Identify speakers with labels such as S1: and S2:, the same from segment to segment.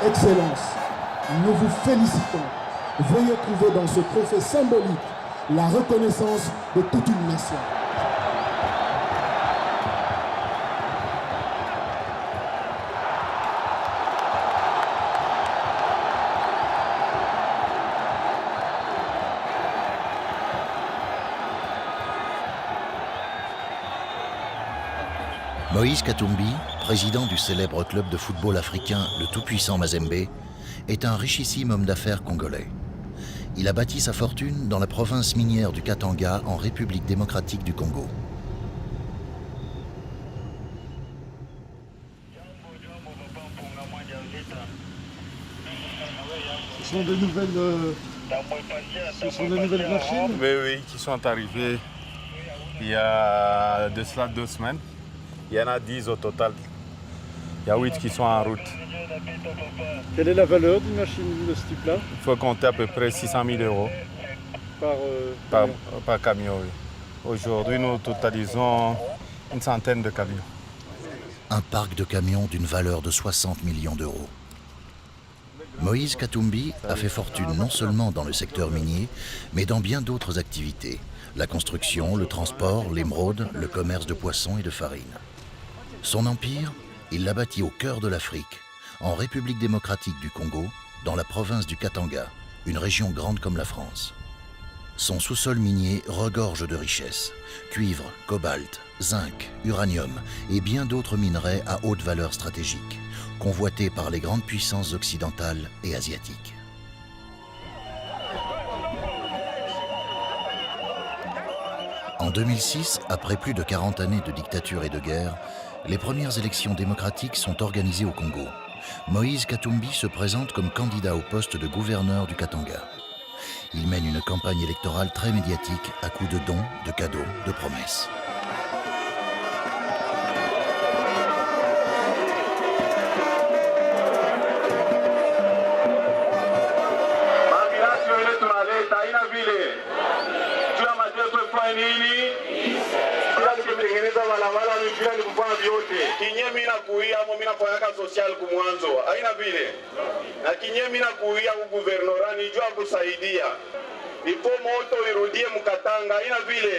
S1: Excellence, nous vous félicitons. Veuillez trouver dans ce trophée symbolique la reconnaissance de toute une nation.
S2: Moïse Katumbi, président du célèbre club de football africain le tout-puissant Mazembe, est un richissime homme d'affaires congolais. Il a bâti sa fortune dans la province minière du Katanga en République démocratique du Congo.
S1: Ce sont de nouvelles machines?
S3: Oui, qui sont arrivées il y a de cela 2 semaines. Il y en a 10 au total. Il y a 8 qui sont en route.
S1: Quelle est la valeur d'une machine de ce type-là?
S3: Il faut compter à peu près 600 000 euros par camion. Oui. Aujourd'hui, nous totalisons une centaine de camions.
S2: Un parc de camions d'une valeur de 60 millions d'euros. Moïse Katumbi a fait fortune non seulement dans le secteur minier, mais dans bien d'autres activités. La construction, le transport, l'émeraude, le commerce de poissons et de farine. Son empire, il l'a bâti au cœur de l'Afrique, en République démocratique du Congo, dans la province du Katanga, une région grande comme la France. Son sous-sol minier regorge de richesses, cuivre, cobalt, zinc, uranium et bien d'autres minerais à haute valeur stratégique, convoités par les grandes puissances occidentales et asiatiques. En 2006, après plus de 40 années de dictature et de guerre, les premières élections démocratiques sont organisées au Congo. Moïse Katumbi se présente comme candidat au poste de gouverneur du Katanga. Il mène une campagne électorale très médiatique à coups de dons, de cadeaux, de promesses.
S4: Kinye mina kuia mo mina fanya social kumwanzo aina vile na kinye mina kuia ku guvernora ni jua kusaidia ipo moto irudie mkatanga aina vile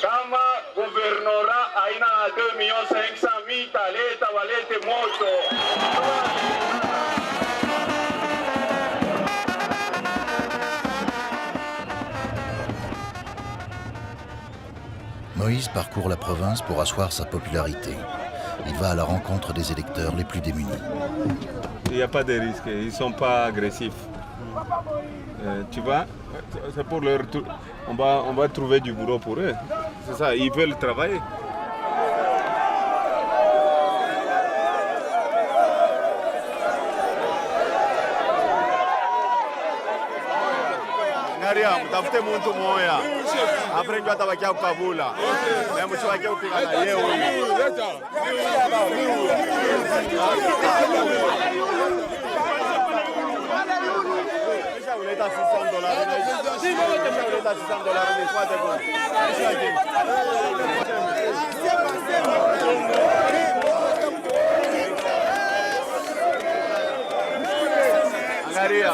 S4: kama guvernora aina 2,500,000 taleta walete moto.
S2: Moïse parcourt la province pour asseoir sa popularité. Il va à la rencontre des électeurs les plus démunis.
S3: Il n'y a pas de risque, ils ne sont pas agressifs. Tu vois, c'est pour leur tour. On va trouver du boulot pour eux. C'est ça, ils veulent travailler. Mtafute muntu moya après ndio atabakia kukabula na mwisho wake upigana yeye uleta Angalia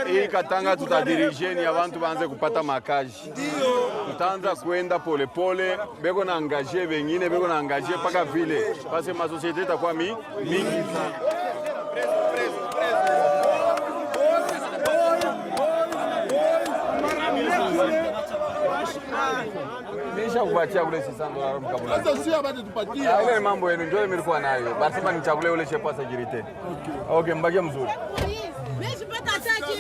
S3: hii Katanga tutadirije ni abantu banze kupata makaji. Tutaanza kwenda pole pole, beko na angaje wengine, beko na angaje paka vile. Parce ma société itakuwa mingi sana. Nisha kupatia ule $600 mkabula.
S1: Sasa sio bado tupatie.
S3: Ile mambo yenu ndio nilikuwa nayo. Basi nichakule ule chef wa security. Okay, mbakie mzuri.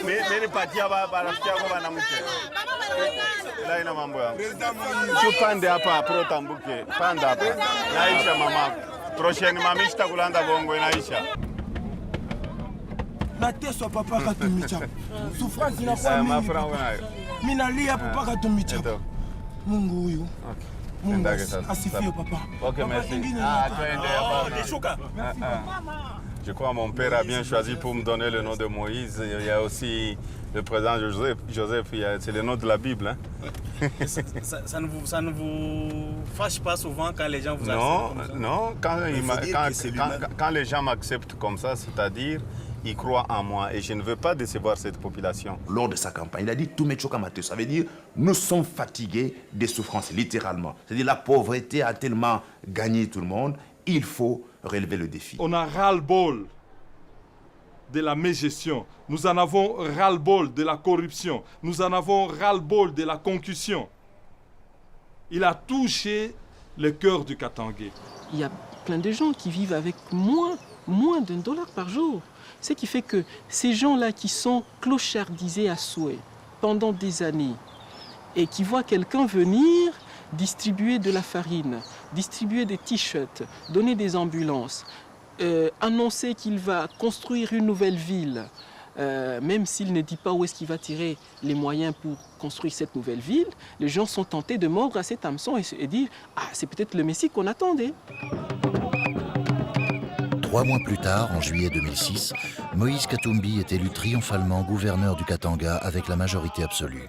S3: Mimi patia baba rafiki yako bana mke. La ina mambo yangu. Tupande hapa pro tambuke. Panda hapa. Naisha mama. Prochaine mami chitakulanda bongo inaisha.
S5: Nateswa papa Katumbicha. Souffrance inakuwa mingi. Mimi nalia papa Katumbicha. Mungu huyu. Mungu asifiwe papa.
S3: Okay, merci. Twende hapa.
S5: Shuka.
S3: Je crois que mon père a bien choisi pour me donner le nom de Moïse. Il y a aussi le président Joseph, c'est le nom de la Bible. Hein.
S6: Ça ne vous fâche pas souvent quand les gens vous acceptent comme ça?
S3: Non, quand les gens m'acceptent comme ça, c'est-à-dire ils croient en moi et je ne veux pas décevoir cette population.
S7: Lors de sa campagne, il a dit « Tumechoka Mateo ». Ça veut dire « Nous sommes fatigués des souffrances », littéralement. C'est-à-dire la pauvreté a tellement gagné tout le monde, il faut relever le défi.
S8: On a ras-le-bol de la mégestion. Nous en avons ras-le-bol de la corruption. Nous en avons ras-le-bol de la concussion. Il a touché le cœur du Katangais.
S9: Il y a plein de gens qui vivent avec moins d'$1 par jour. Ce qui fait que ces gens-là qui sont clochardisés à souhait pendant des années et qui voient quelqu'un venir distribuer de la farine, distribuer des t-shirts, donner des ambulances, annoncer qu'il va construire une nouvelle ville, même s'il ne dit pas où est-ce qu'il va tirer les moyens pour construire cette nouvelle ville, les gens sont tentés de mordre à cet hameçon et dire « Ah, c'est peut-être le Messie qu'on attendait ».
S2: 3 mois plus tard, en juillet 2006, Moïse Katumbi est élu triomphalement gouverneur du Katanga avec la majorité absolue.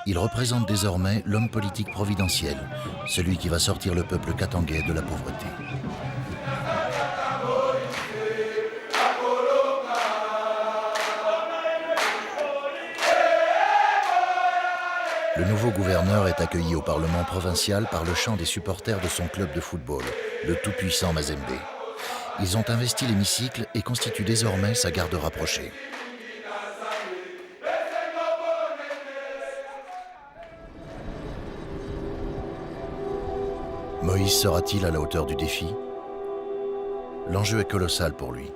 S2: Il représente désormais l'homme politique providentiel, celui qui va sortir le peuple katangais de la pauvreté. Le nouveau gouverneur est accueilli au Parlement provincial par le chant des supporters de son club de football, le tout-puissant Mazembe. Ils ont investi l'hémicycle et constituent désormais sa garde rapprochée. Moïse sera-t-il à la hauteur du défi? L'enjeu est colossal pour lui.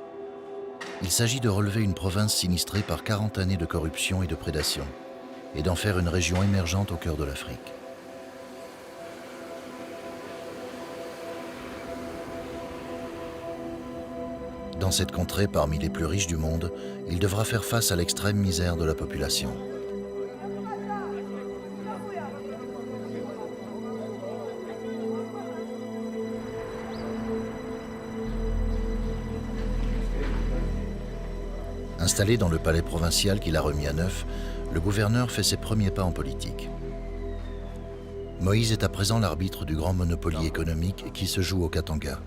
S2: Il s'agit de relever une province sinistrée par 40 années de corruption et de prédation, et d'en faire une région émergente au cœur de l'Afrique. Dans cette contrée parmi les plus riches du monde, il devra faire face à l'extrême misère de la population. Installé dans le palais provincial qu'il a remis à neuf, le gouverneur fait ses premiers pas en politique. Moïse est à présent l'arbitre du grand monopoly économique qui se joue au Katanga.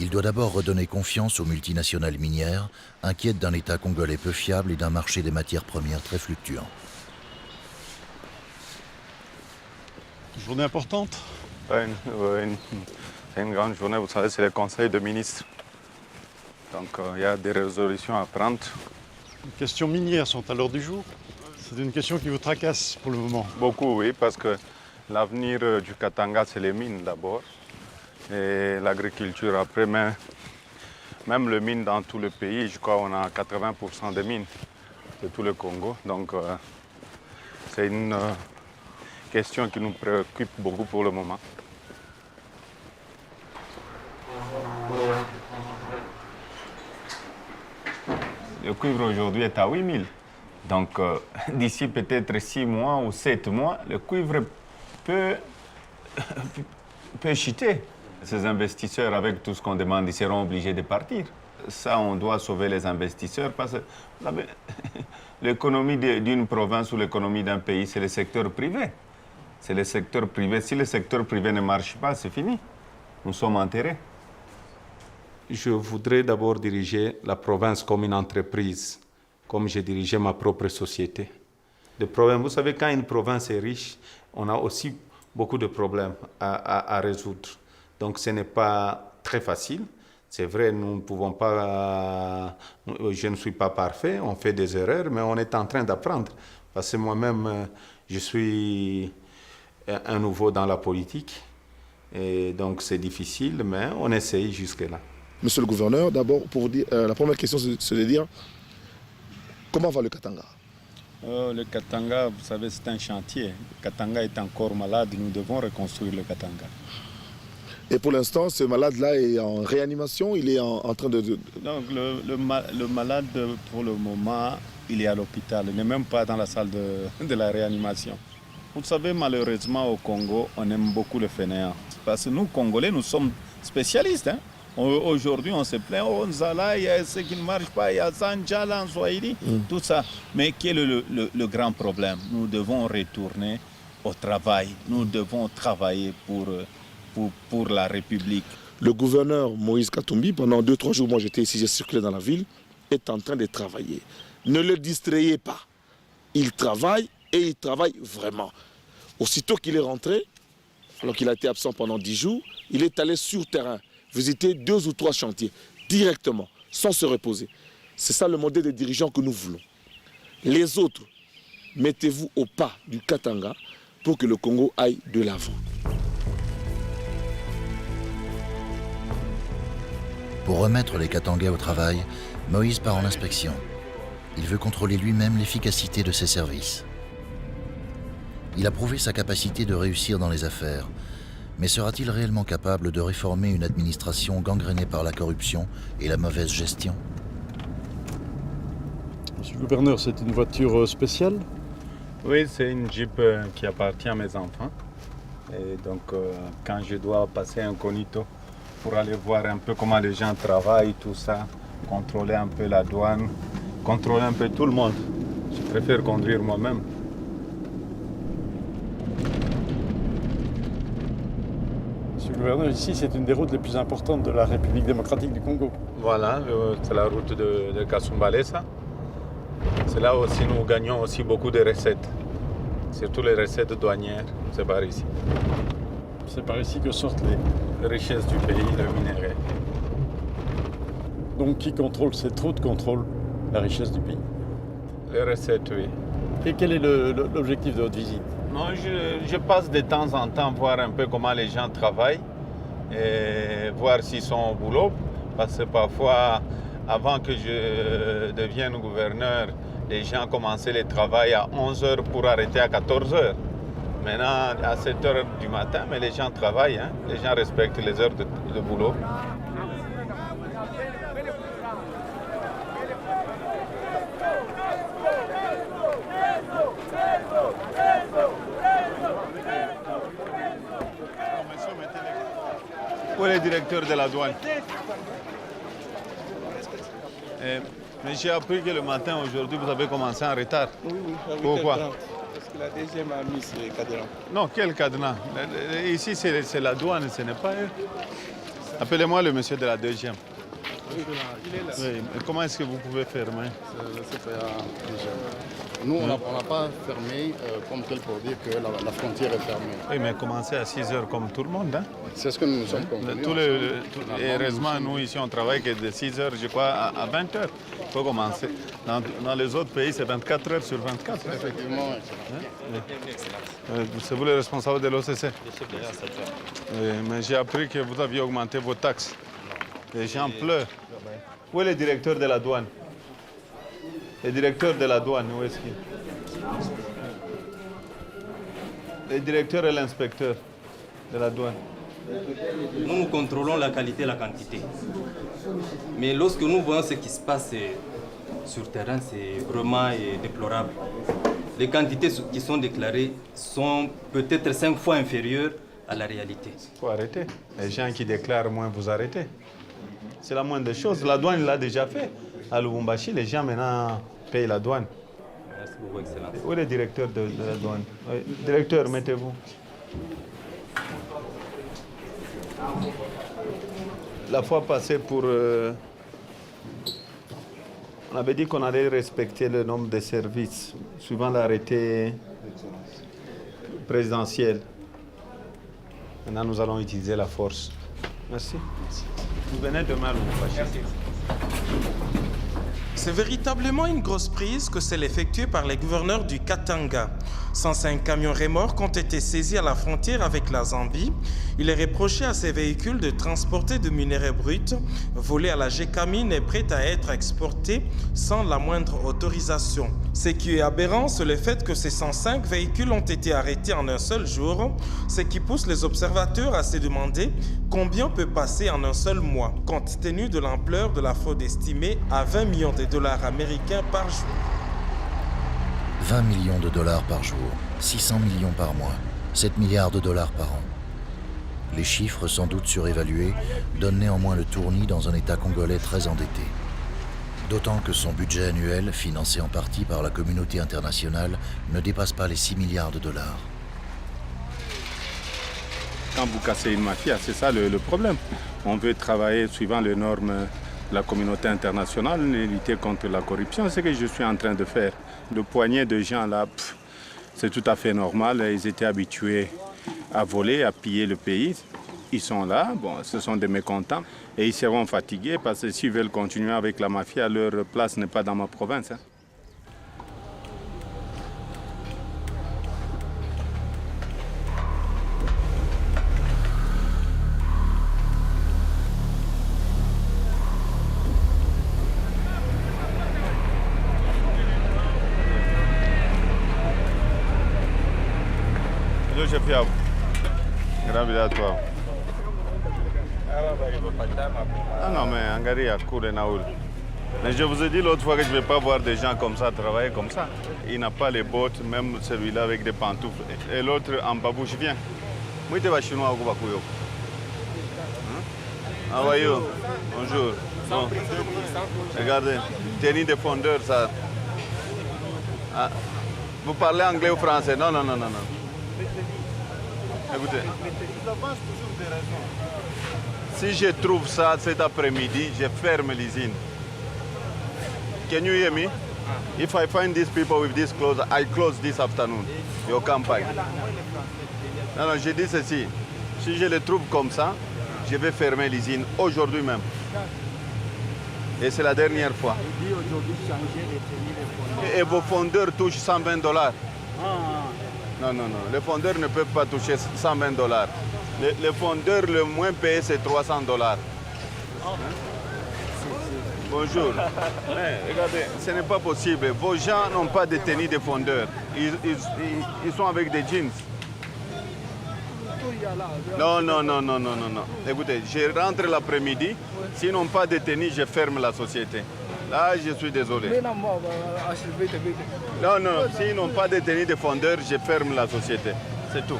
S2: Il doit d'abord redonner confiance aux multinationales minières, inquiètes d'un État congolais peu fiable et d'un marché des matières premières très fluctuant.
S10: Journée importante.
S3: C'est une grande journée, vous savez, c'est le Conseil de ministres. Donc il y a des résolutions à prendre.
S10: Les questions minières sont à l'ordre du jour. C'est une question qui vous tracasse pour le moment.
S3: Beaucoup, oui, parce que l'avenir du Katanga, c'est les mines d'abord. Et l'agriculture après, mais même les mines dans tout le pays, je crois qu'on a 80% des mines de tout le Congo. Donc c'est une question qui nous préoccupe beaucoup pour le moment. Le cuivre aujourd'hui est à 8000. Donc d'ici peut-être 6 mois ou 7 mois, le cuivre peut chuter. Ces investisseurs, avec tout ce qu'on demande, ils seront obligés de partir. Ça, on doit sauver les investisseurs parce que l'économie d'une province ou l'économie d'un pays, c'est le secteur privé. C'est le secteur privé. Si le secteur privé ne marche pas, c'est fini. Nous sommes enterrés.
S8: Je voudrais d'abord diriger la province comme une entreprise, comme j'ai dirigé ma propre société. Le problème, vous savez, quand une province est riche, on a aussi beaucoup de problèmes à résoudre. Donc ce n'est pas très facile. C'est vrai, nous ne pouvons pas, je ne suis pas parfait, on fait des erreurs, mais on est en train d'apprendre. Parce que moi-même, je suis un nouveau dans la politique. Et donc c'est difficile, mais on essaye jusque-là.
S1: Monsieur le gouverneur, d'abord, pour dire, la première question, c'est de dire comment va le Katanga?
S6: Le Katanga, vous savez, c'est un chantier. Le Katanga est encore malade, nous devons reconstruire le Katanga.
S1: Et pour l'instant, ce malade-là est en réanimation, il est en train de...
S6: Donc le malade, pour le moment, il est à l'hôpital, il n'est même pas dans la salle de la réanimation. Vous savez, malheureusement, au Congo, on aime beaucoup le fainéant. Parce que nous, Congolais, nous sommes spécialistes. Hein? Aujourd'hui, on se plaint, oh Nzala, il y a ce qui ne marche pas, il y a Sanjala en Swahili, tout ça. Mais quel est le grand problème? Nous devons retourner au travail. Nous devons travailler pour la République.
S11: Le gouverneur Moïse Katumbi, pendant 2-3 jours, moi j'étais ici, j'ai circulé dans la ville, est en train de travailler. Ne le distrayez pas. Il travaille et il travaille vraiment. Aussitôt qu'il est rentré, alors qu'il a été absent pendant 10 jours, il est allé sur terrain, visiter 2 ou 3 chantiers, directement, sans se reposer. C'est ça le modèle des dirigeants que nous voulons. Les autres, mettez-vous au pas du Katanga pour que le Congo aille de l'avant.
S2: Pour remettre les Katangais au travail, Moïse part en inspection. Il veut contrôler lui-même l'efficacité de ses services. Il a prouvé sa capacité de réussir dans les affaires, mais sera-t-il réellement capable de réformer une administration gangrénée par la corruption et la mauvaise gestion?
S10: Monsieur le gouverneur, c'est une voiture spéciale?
S8: Oui, c'est une Jeep qui appartient à mes enfants. Et donc, quand je dois passer incognito pour aller voir un peu comment les gens travaillent, tout ça, contrôler un peu la douane, contrôler un peu tout le monde, je préfère conduire moi-même.
S10: Monsieur le gouverneur, ici, c'est une des routes les plus importantes de la République démocratique du Congo.
S8: Voilà, c'est la route de Kasumbalesa. C'est là aussi nous gagnons aussi beaucoup de recettes, surtout les recettes douanières, c'est par ici.
S10: C'est par ici que sortent
S8: les richesses du pays, le minerai.
S10: Donc qui contrôle cette route contrôle la richesse du pays?
S8: Les recettes, oui.
S10: Et quel est l'objectif de votre visite?
S8: Non, je passe de temps en temps voir un peu comment les gens travaillent et voir s'ils sont au boulot. Parce que parfois, avant que je devienne gouverneur, les gens commençaient le travail à 11h pour arrêter à 14h. Maintenant, à 7h du matin, mais les gens travaillent, hein? Les gens respectent les heures de boulot. Où est le directeur de la douane? Mais j'ai appris que le matin, aujourd'hui, vous avez commencé en retard.
S12: Oui,
S8: Pourquoi?
S12: Parce que la deuxième a mis ce cadenas.
S8: Non, quel cadenas? Ici, c'est la douane, ce n'est pas eux. Appelez-moi le monsieur de la deuxième.
S12: Oui, il est là.
S8: Oui, mais comment est-ce que vous pouvez fermer?
S12: C'est fait déjà. Nous, on n'a pas fermé comme tel pour dire que la frontière est fermée.
S8: Oui, mais commencez à 6h comme tout le monde. Hein?
S12: C'est ce que nous sommes convenus.
S8: Et heureusement, nous ici, on travaille que de 6h, je crois, à 20h. Il faut commencer. Dans les autres pays, c'est 24 heures sur 24.
S12: Effectivement,
S8: c'est vous le responsable de l'OCC? Mais j'ai appris que vous aviez augmenté vos taxes. Les gens pleurent. Où est le directeur de la douane? Le directeur de la douane, où est-ce qu'il est? Le directeur et l'inspecteur de la douane.
S13: Nous contrôlons la qualité et la quantité. Mais lorsque nous voyons ce qui se passe sur terrain, c'est vraiment déplorable. Les quantités qui sont déclarées sont peut-être 5 fois inférieures à la réalité.
S8: Il faut arrêter. Les gens qui déclarent moins, vous arrêtez. C'est la moindre des choses. La douane l'a déjà fait. À Lubumbashi, les gens maintenant payent la douane.
S13: Merci beaucoup, Excellence.
S8: Où est le directeur de la douane? Oui. Directeur, mettez-vous. La fois passée, on avait dit qu'on allait respecter le nombre de services, suivant l'arrêté présidentiel. Maintenant, nous allons utiliser la force. Merci. Vous venez demain, Lubumbashi.
S14: C'est véritablement une grosse prise que celle effectuée par les gouverneurs du Katanga. 105 camions remorques ont été saisis à la frontière avec la Zambie. Il est reproché à ces véhicules de transporter du minerai brut, volé à la Gécamine et prêt à être exporté sans la moindre autorisation. Ce qui est aberrant, c'est le fait que ces 105 véhicules ont été arrêtés en un seul jour, ce qui pousse les observateurs à se demander combien peut passer en un seul mois, compte tenu de l'ampleur de la fraude estimée à 20 millions de dollars américains par jour.
S2: 20 millions de dollars par jour, 600 millions par mois, 7 milliards de dollars par an. Les chiffres, sans doute surévalués, donnent néanmoins le tournis dans un État congolais très endetté. D'autant que son budget annuel, financé en partie par la communauté internationale, ne dépasse pas les 6 milliards de dollars.
S8: Quand vous cassez une mafia, c'est ça le problème. On veut travailler suivant les normes de la communauté internationale et lutter contre la corruption. C'est ce que je suis en train de faire. Le poignet de gens là, c'est tout à fait normal. Ils étaient habitués à voler, à piller le pays. Ils sont là, bon, ce sont des mécontents et ils seront fatigués parce que s'ils veulent continuer avec la mafia, leur place n'est pas dans ma province. Bonjour, chef Yab. Grand à toi. Ah non, mais Angari a couru Naoul. Mais je vous ai dit l'autre fois que je ne vais pas voir des gens comme ça travailler comme ça. Il n'a pas les bottes, même celui-là avec des pantoufles. Et l'autre en babouche vient. Moi, je suis chinois au Bakuyo. How are you? Bonjour. Bon. Regardez, tenue de fondeur, ça. Ah. Vous parlez anglais ou français? Non, non, non, non, non. Écoutez. Si je trouve ça cet après-midi, je ferme l'usine. Can you hear me? If I find these people with these clothes, I close this afternoon. Your campagne. Non, non, je dis ceci. Si je les trouve comme ça, je vais fermer l'usine aujourd'hui même. Et c'est la dernière fois. Et vos fondeurs touchent $120. Non, non, non. Les fondeurs ne peuvent pas toucher $120. Le fondeur le moins payé, c'est $300. Bonjour. Mais, regardez, ce n'est pas possible. Vos gens n'ont pas de tenue de fondeur. Ils sont avec des jeans. Non, non, non, non, non, non, non. Écoutez, je rentre l'après-midi. S'ils n'ont pas de tenue, je ferme la société. Là, je suis désolé. Non, non, s'ils n'ont pas de tenue de fondeur, je ferme la société. C'est tout.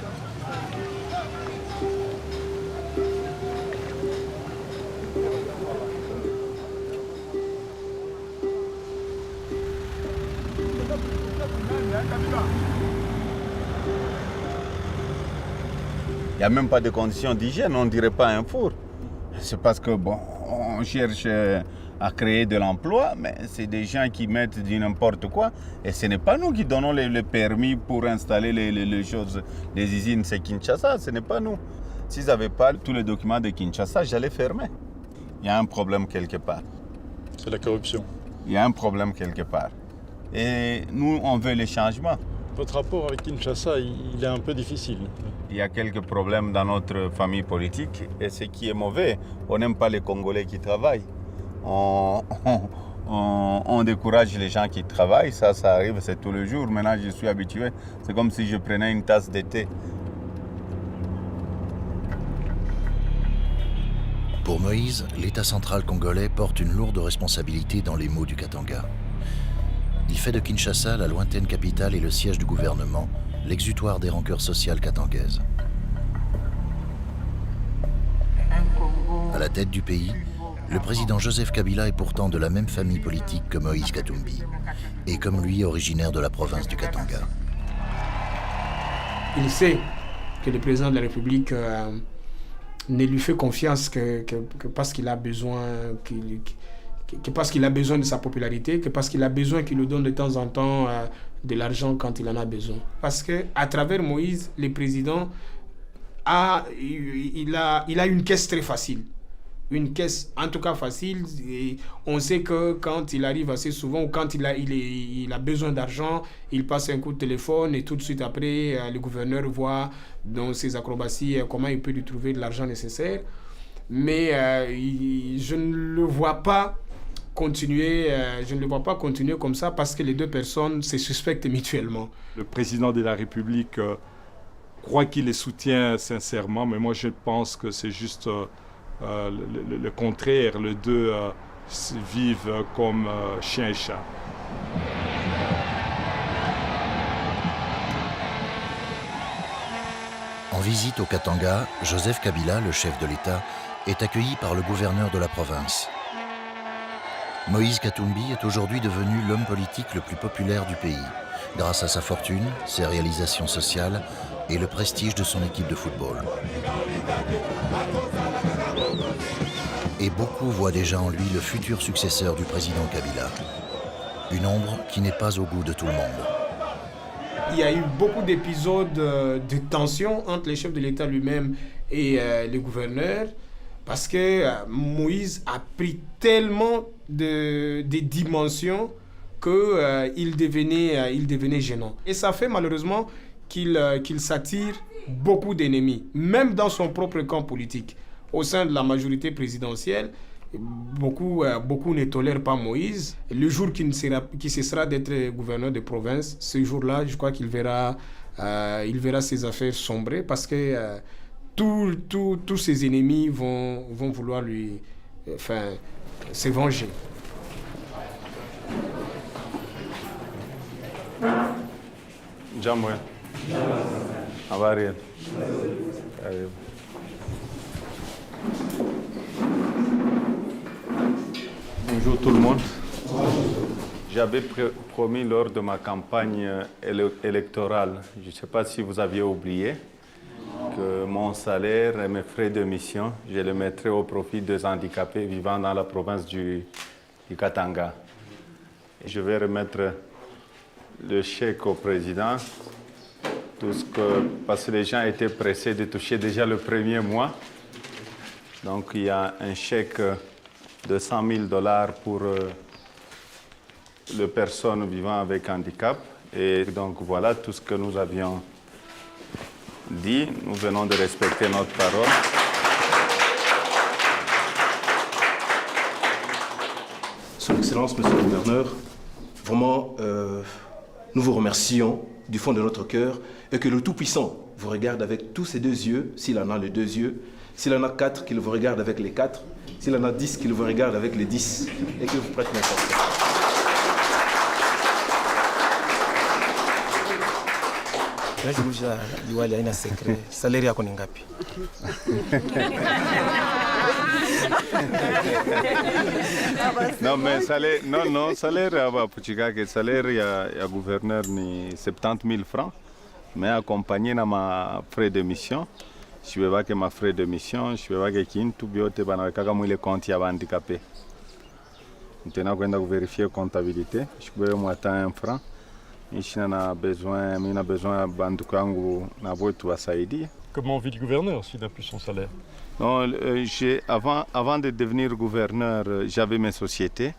S8: Il n'y a même pas de conditions d'hygiène, on ne dirait pas un four. C'est parce que, bon, on cherche à créer de l'emploi, mais c'est des gens qui mettent du n'importe quoi. Et ce n'est pas nous qui donnons les permis pour installer les choses, les usines, c'est Kinshasa, ce n'est pas nous. S'ils n'avaient pas tous les documents de Kinshasa, j'allais fermer. Il y a un problème quelque part.
S10: C'est la corruption.
S8: Il y a un problème quelque part. Et nous, on veut les changements.
S10: Votre rapport avec Kinshasa, il est un peu difficile.
S8: Il y a quelques problèmes dans notre famille politique et ce qui est mauvais, on n'aime pas les Congolais qui travaillent. On décourage les gens qui travaillent, ça arrive, c'est tous les jours. Maintenant, je suis habitué. C'est comme si je prenais une tasse de thé.
S2: Pour Moïse, l'État central congolais porte une lourde responsabilité dans les maux du Katanga. Il fait de Kinshasa la lointaine capitale et le siège du gouvernement, l'exutoire des rancœurs sociales katangaises. À la tête du pays, le président Joseph Kabila est pourtant de la même famille politique que Moïse Katumbi, et comme lui originaire de la province du Katanga.
S15: Il sait que le président de la République ne lui fait confiance que parce qu'il a besoin que parce qu'il a besoin de sa popularité, que parce qu'il a besoin qu'il lui donne de temps en temps de l'argent quand il en a besoin. Parce qu'à travers Moïse, le président il a une caisse très facile. Une caisse en tout cas facile. Et on sait que quand il arrive assez souvent ou quand il a besoin d'argent, il passe un coup de téléphone et tout de suite après, le gouverneur voit dans ses acrobaties comment il peut lui trouver de l'argent nécessaire. Mais je ne le vois pas continuer comme ça parce que les deux personnes se suspectent mutuellement.
S16: Le président de la République croit qu'il les soutient sincèrement, mais moi je pense que c'est juste le contraire. Les deux vivent comme chien et chat.
S2: En visite au Katanga, Joseph Kabila, le chef de l'État, est accueilli par le gouverneur de la province. Moïse Katumbi est aujourd'hui devenu l'homme politique le plus populaire du pays, grâce à sa fortune, ses réalisations sociales et le prestige de son équipe de football. Et beaucoup voient déjà en lui le futur successeur du président Kabila. Une ombre qui n'est pas au goût de tout le monde.
S15: Il y a eu beaucoup d'épisodes de tension entre les chefs de l'État lui-même et les gouverneurs, parce que Moïse a pris tellement des dimensions qu'il devenait gênant. Et ça fait malheureusement qu'il s'attire beaucoup d'ennemis, même dans son propre camp politique. Au sein de la majorité présidentielle, beaucoup ne tolèrent pas Moïse. Le jour qui cessera d'être gouverneur de province, ce jour-là, je crois qu'il verra ses affaires sombrer, parce que tous ses ennemis vont vouloir se venger.
S8: Jamwe. Habari. Bonjour tout le monde. J'avais promis lors de ma campagne électorale, je ne sais pas si vous aviez oublié, que mon salaire et mes frais de mission, je les mettrai au profit des handicapés vivant dans la province du Katanga. Et je vais remettre le chèque au président, parce que les gens étaient pressés de toucher déjà le premier mois. Donc il y a un chèque de $100 000 pour les personnes vivant avec handicap. Et donc voilà tout ce que nous avions dit. Nous venons de respecter notre parole.
S17: Son Excellence, Monsieur le Gouverneur, vraiment, nous vous remercions du fond de notre cœur, et que le Tout-Puissant vous regarde avec tous ses deux yeux, s'il en a les deux yeux, s'il en a 4, qu'il vous regarde avec les 4, s'il en a 10, qu'il vous regarde avec les 10, et qu'il vous prête n'importe quoi.
S8: Non, mais salaire, non, salaire, salaire, il y a gouverneur ni 70 000 francs, mais accompagné dans ma frais de mission. Je vais voir que ma frais de mission, je vais voir que qui tout biote banaka moi les comptes y a handicapé. Maintenant quand on vérifier comptabilité, je vais moi tant 1 franc. Mina besoin bandukangu na voiture saidi.
S10: Comment vit le gouverneur s'il n'a plus son salaire?
S8: Non, avant de devenir gouverneur, j'avais mes sociétés.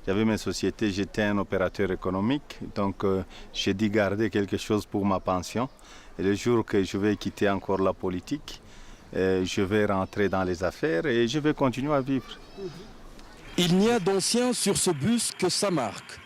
S8: J'étais un opérateur économique, donc j'ai dû garder quelque chose pour ma pension. Et le jour que je vais quitter encore la politique, je vais rentrer dans les affaires et je vais continuer à vivre.
S18: Il n'y a d'anciens sur ce bus que sa marque.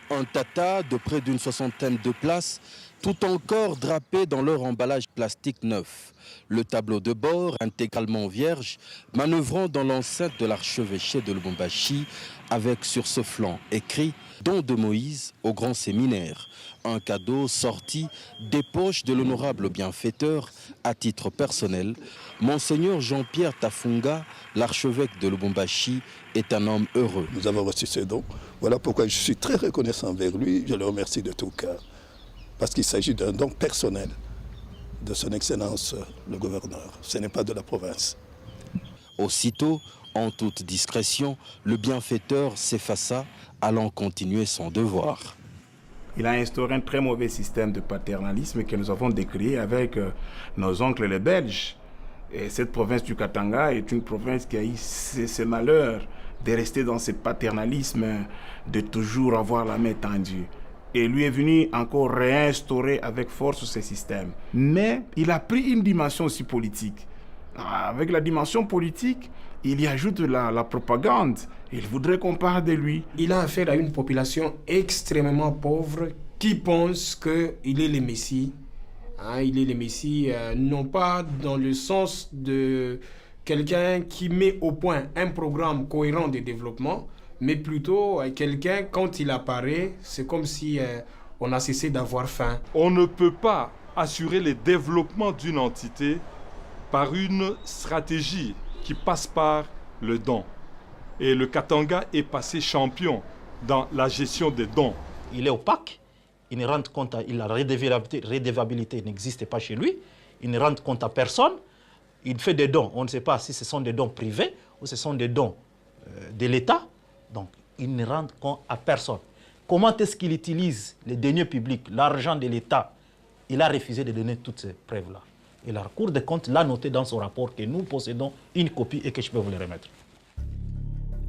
S18: Un Tata de près d'une 60aine de places, tout encore drapé dans leur emballage plastique neuf. Le tableau de bord, intégralement vierge, manœuvrant dans l'enceinte de l'archevêché de Lubumbashi, avec sur ce flanc écrit « Don de Moïse au grand séminaire ». Un cadeau sorti des poches de l'honorable bienfaiteur à titre personnel. Monseigneur Jean-Pierre Tafunga, l'archevêque de Lubumbashi, est un homme heureux.
S19: Nous avons reçu ce don. Voilà pourquoi je suis très reconnaissant envers lui. Je le remercie de tout cœur. Parce qu'il s'agit d'un don personnel de son Excellence le gouverneur. Ce n'est pas de la province.
S18: Aussitôt, en toute discrétion, le bienfaiteur s'effaça, allant continuer son devoir.
S20: Il a instauré un très mauvais système de paternalisme que nous avons décrié avec nos oncles les Belges. Et cette province du Katanga est une province qui a eu ce malheur de rester dans ce paternalisme, de toujours avoir la main tendue. Et lui est venu encore réinstaurer avec force ce système. Mais il a pris une dimension aussi politique. Avec la dimension politique, il y ajoute la propagande. Il voudrait qu'on parle de lui.
S15: Il a affaire à une population extrêmement pauvre qui pense qu'il est le Messie. Il est le Messie, non pas dans le sens de quelqu'un qui met au point un programme cohérent de développement, mais plutôt quelqu'un, quand il apparaît, c'est comme si on a cessé d'avoir faim.
S16: On ne peut pas assurer le développement d'une entité par une stratégie qui passe par le don. Et le Katanga est passé champion dans la gestion des dons.
S21: Il est opaque, il ne rend compte, la redevabilité n'existe pas chez lui, il ne rend compte à personne, il fait des dons, on ne sait pas si ce sont des dons privés ou ce sont des dons de l'État, donc il ne rend compte à personne. Comment est-ce qu'il utilise les deniers publics, l'argent de l'État? Il a refusé de donner toutes ces preuves-là. Et la Cour des comptes l'a noté dans son rapport que nous possédons une copie et que je peux vous le remettre.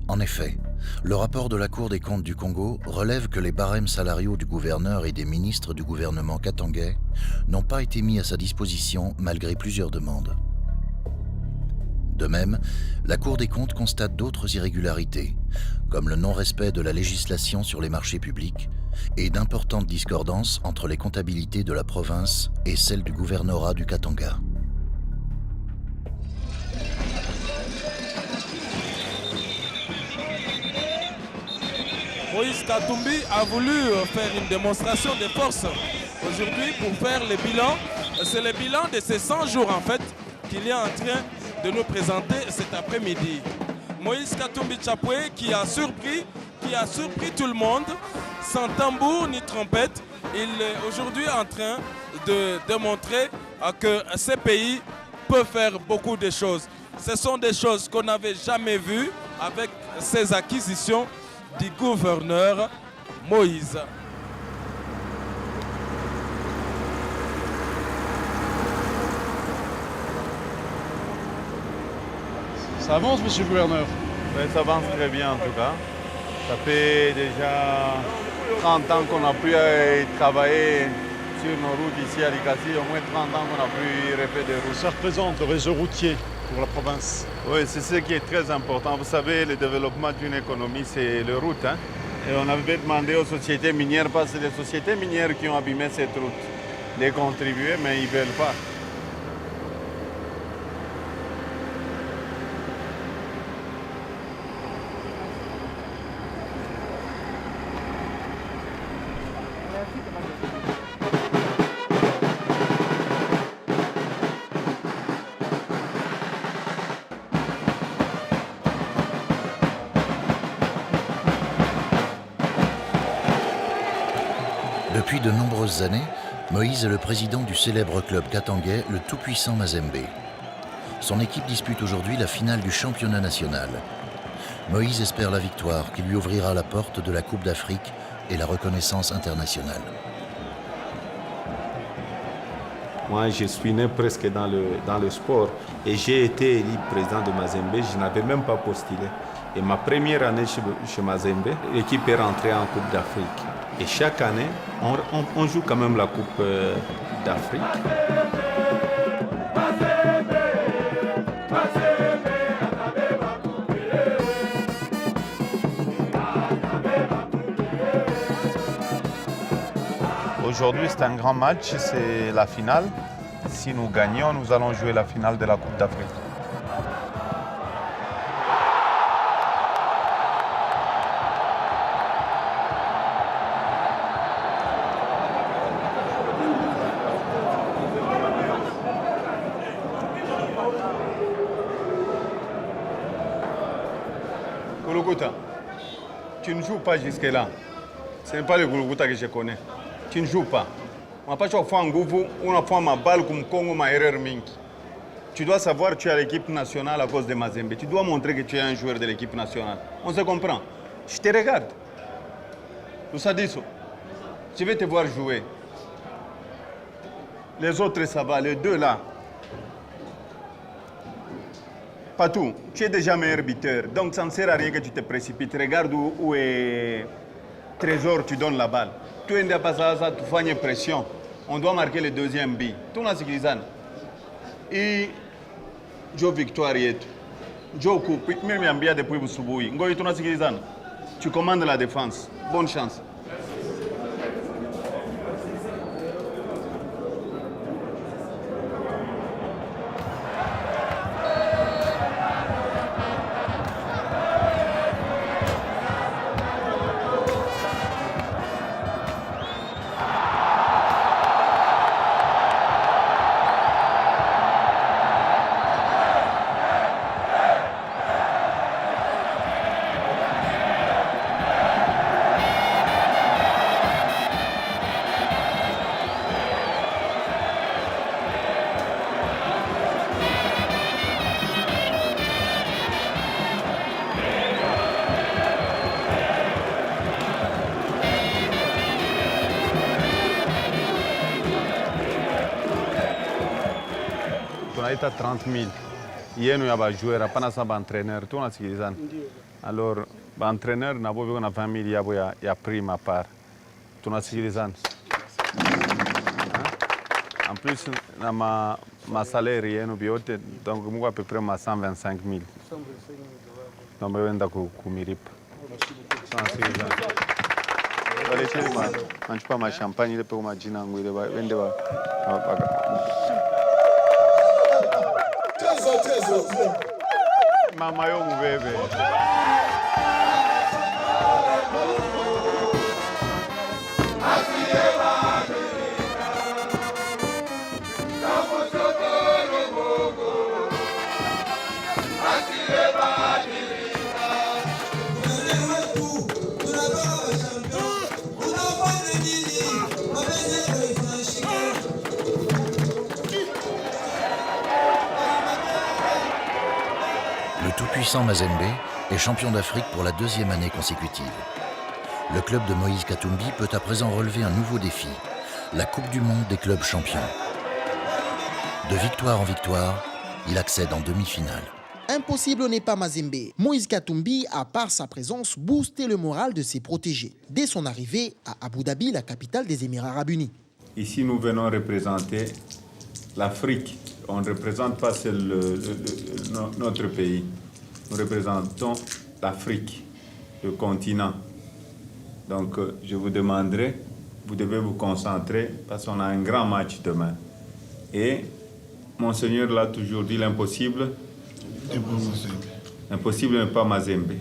S2: En effet, le rapport de la Cour des comptes du Congo relève que les barèmes salariaux du gouverneur et des ministres du gouvernement katangais n'ont pas été mis à sa disposition malgré plusieurs demandes. De même, la Cour des comptes constate d'autres irrégularités, comme le non-respect de la législation sur les marchés publics et d'importantes discordances entre les comptabilités de la province et celles du gouvernorat du Katanga.
S14: Moïse Katumbi a voulu faire une démonstration de force aujourd'hui pour faire le bilan. C'est le bilan de ces 100 jours en fait qu'il est en train de nous présenter cet après-midi. Moïse Katumbi Chapwe qui a surpris tout le monde, sans tambour ni trompette. Il est aujourd'hui en train de démontrer que ce pays peut faire beaucoup de choses. Ce sont des choses qu'on n'avait jamais vues avec ces acquisitions du gouverneur Moïse.
S10: Ça avance, monsieur le gouverneur?
S3: Oui, ça avance très bien en tout cas. Ça fait déjà 30 ans qu'on a pu travailler sur nos routes ici à Likasi, au moins 30 ans qu'on a pu refaire des routes.
S10: Ça représente le réseau routier pour la province?
S3: Oui, c'est ce qui est très important. Vous savez, le développement d'une économie, c'est les routes. Hein? Et on avait demandé aux sociétés minières, parce que c'est les sociétés minières qui ont abîmé cette route, de contribuer, mais ils ne veulent pas.
S2: Depuis de nombreuses années, Moïse est le président du célèbre club katangais, le tout-puissant Mazembe. Son équipe dispute aujourd'hui la finale du championnat national. Moïse espère la victoire qui lui ouvrira la porte de la Coupe d'Afrique et la reconnaissance internationale.
S8: Moi, je suis né presque dans le sport et j'ai été élu président de Mazembe. Je n'avais même pas postulé. Et ma première année chez Mazembe, l'équipe est rentrée en Coupe d'Afrique. Et chaque année, on joue quand même la Coupe d'Afrique.
S3: Aujourd'hui, c'est un grand match, c'est la finale. Si nous gagnons, nous allons jouer la finale de la Coupe d'Afrique. Goulouguta, tu ne joues pas jusque-là. Ce n'est pas le Goulouguta que je connais. Tu ne joues pas. Tu dois savoir que tu es à l'équipe nationale à cause de Mazembe. Tu dois montrer que tu es un joueur de l'équipe nationale. On se comprend. Je te regarde. Lusadiso, je vais te voir jouer. Les autres, ça va. Les deux là. Patou, tu es déjà meilleur buteur. Donc ça ne sert à rien que tu te précipites. Regarde où est Trésor, tu donnes la balle. Tu es pas ça, tu fais une pression. On doit marquer le deuxième but. Tout la sécurisane. Et Joe victoire yetu. Joe coupe, même yambia depuis Busubuhi. Ngoy tu na sécurisane. Tu commandes la défense. Bonne chance. tunaita 30,000 yenu ya bajoueur hapana sa baentraîneur tunasikilizana. Alors baentraîneur nabo biko na 20,000 yabo ya prime à part. Tunasikilizana. En plus na ma salaire yenu biote donc muko à peu près ma 125,000. Donc wenda kumiripa. Tunasikilizana. Manchupa ma champagne ile peko majina ngwile wende ba mama yo mubebe.
S2: Le tout-puissant Mazembe est champion d'Afrique pour la 2e année consécutive. Le club de Moïse Katumbi peut à présent relever un nouveau défi, la Coupe du Monde des clubs champions. De victoire en victoire, il accède en demi-finale.
S4: Impossible n'est pas Mazembe. Moïse Katumbi a, par sa présence, boosté le moral de ses protégés. Dès son arrivée à Abu Dhabi, la capitale des Émirats Arabes Unis.
S8: Ici, nous venons représenter l'Afrique. On ne représente pas notre pays. Nous représentons l'Afrique, le continent. Donc, je vous demanderai, vous devez vous concentrer parce qu'on a un grand match demain. Et Monseigneur l'a toujours dit, l'impossible. Impossible n'est pas Mazembe.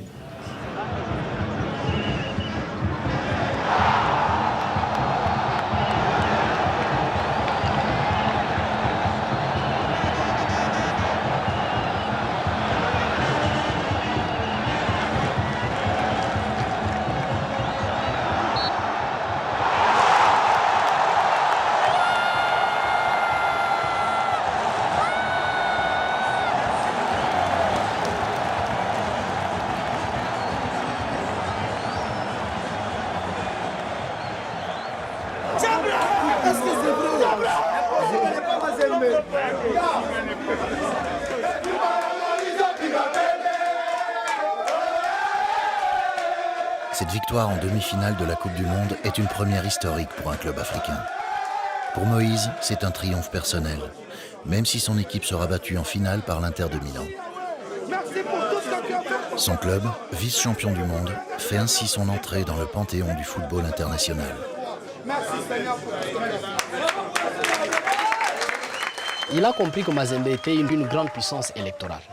S2: Cette victoire en demi-finale de la Coupe du Monde est une première historique pour un club africain. Pour Moïse, c'est un triomphe personnel, même si son équipe sera battue en finale par l'Inter de Milan. Son club, vice-champion du monde, fait ainsi son entrée dans le panthéon du football international.
S22: Il a compris que Mazembe était une grande puissance électorale.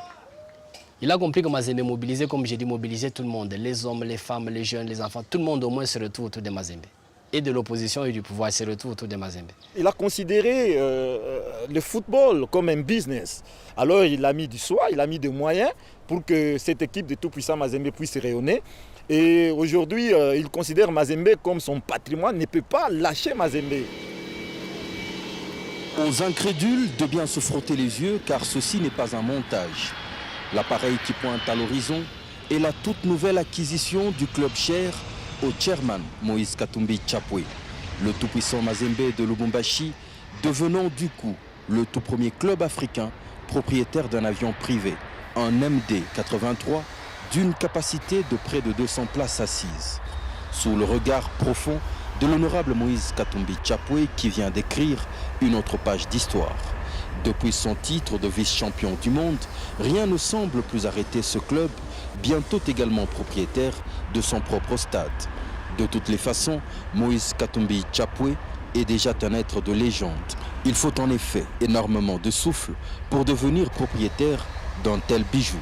S22: Il a compris que Mazembe mobilisait, comme j'ai dit, mobilisait tout le monde, les hommes, les femmes, les jeunes, les enfants, tout le monde au moins se retrouve autour de Mazembe. Et de l'opposition et du pouvoir se retrouve autour de Mazembe.
S23: Il a considéré le football comme un business. Alors il a mis du soi, il a mis des moyens pour que cette équipe de tout-puissant Mazembe puisse rayonner. Et aujourd'hui, il considère Mazembe comme son patrimoine, ne peut pas lâcher Mazembe.
S18: Aux incrédules de bien se frotter les yeux, car ceci n'est pas un montage. L'appareil qui pointe à l'horizon est la toute nouvelle acquisition du club cher au chairman Moïse Katumbi Chapwe. Le tout-puissant Mazembe de Lubumbashi devenant du coup le tout premier club africain propriétaire d'un avion privé, un MD-83 d'une capacité de près de 200 places assises. Sous le regard profond de l'honorable Moïse Katumbi Chapwe qui vient d'écrire une autre page d'histoire. Depuis son titre de vice-champion du monde, rien ne semble plus arrêter ce club, bientôt également propriétaire de son propre stade. De toutes les façons, Moïse Katumbi Chapwe est déjà un être de légende. Il faut en effet énormément de souffle pour devenir propriétaire d'un tel bijou.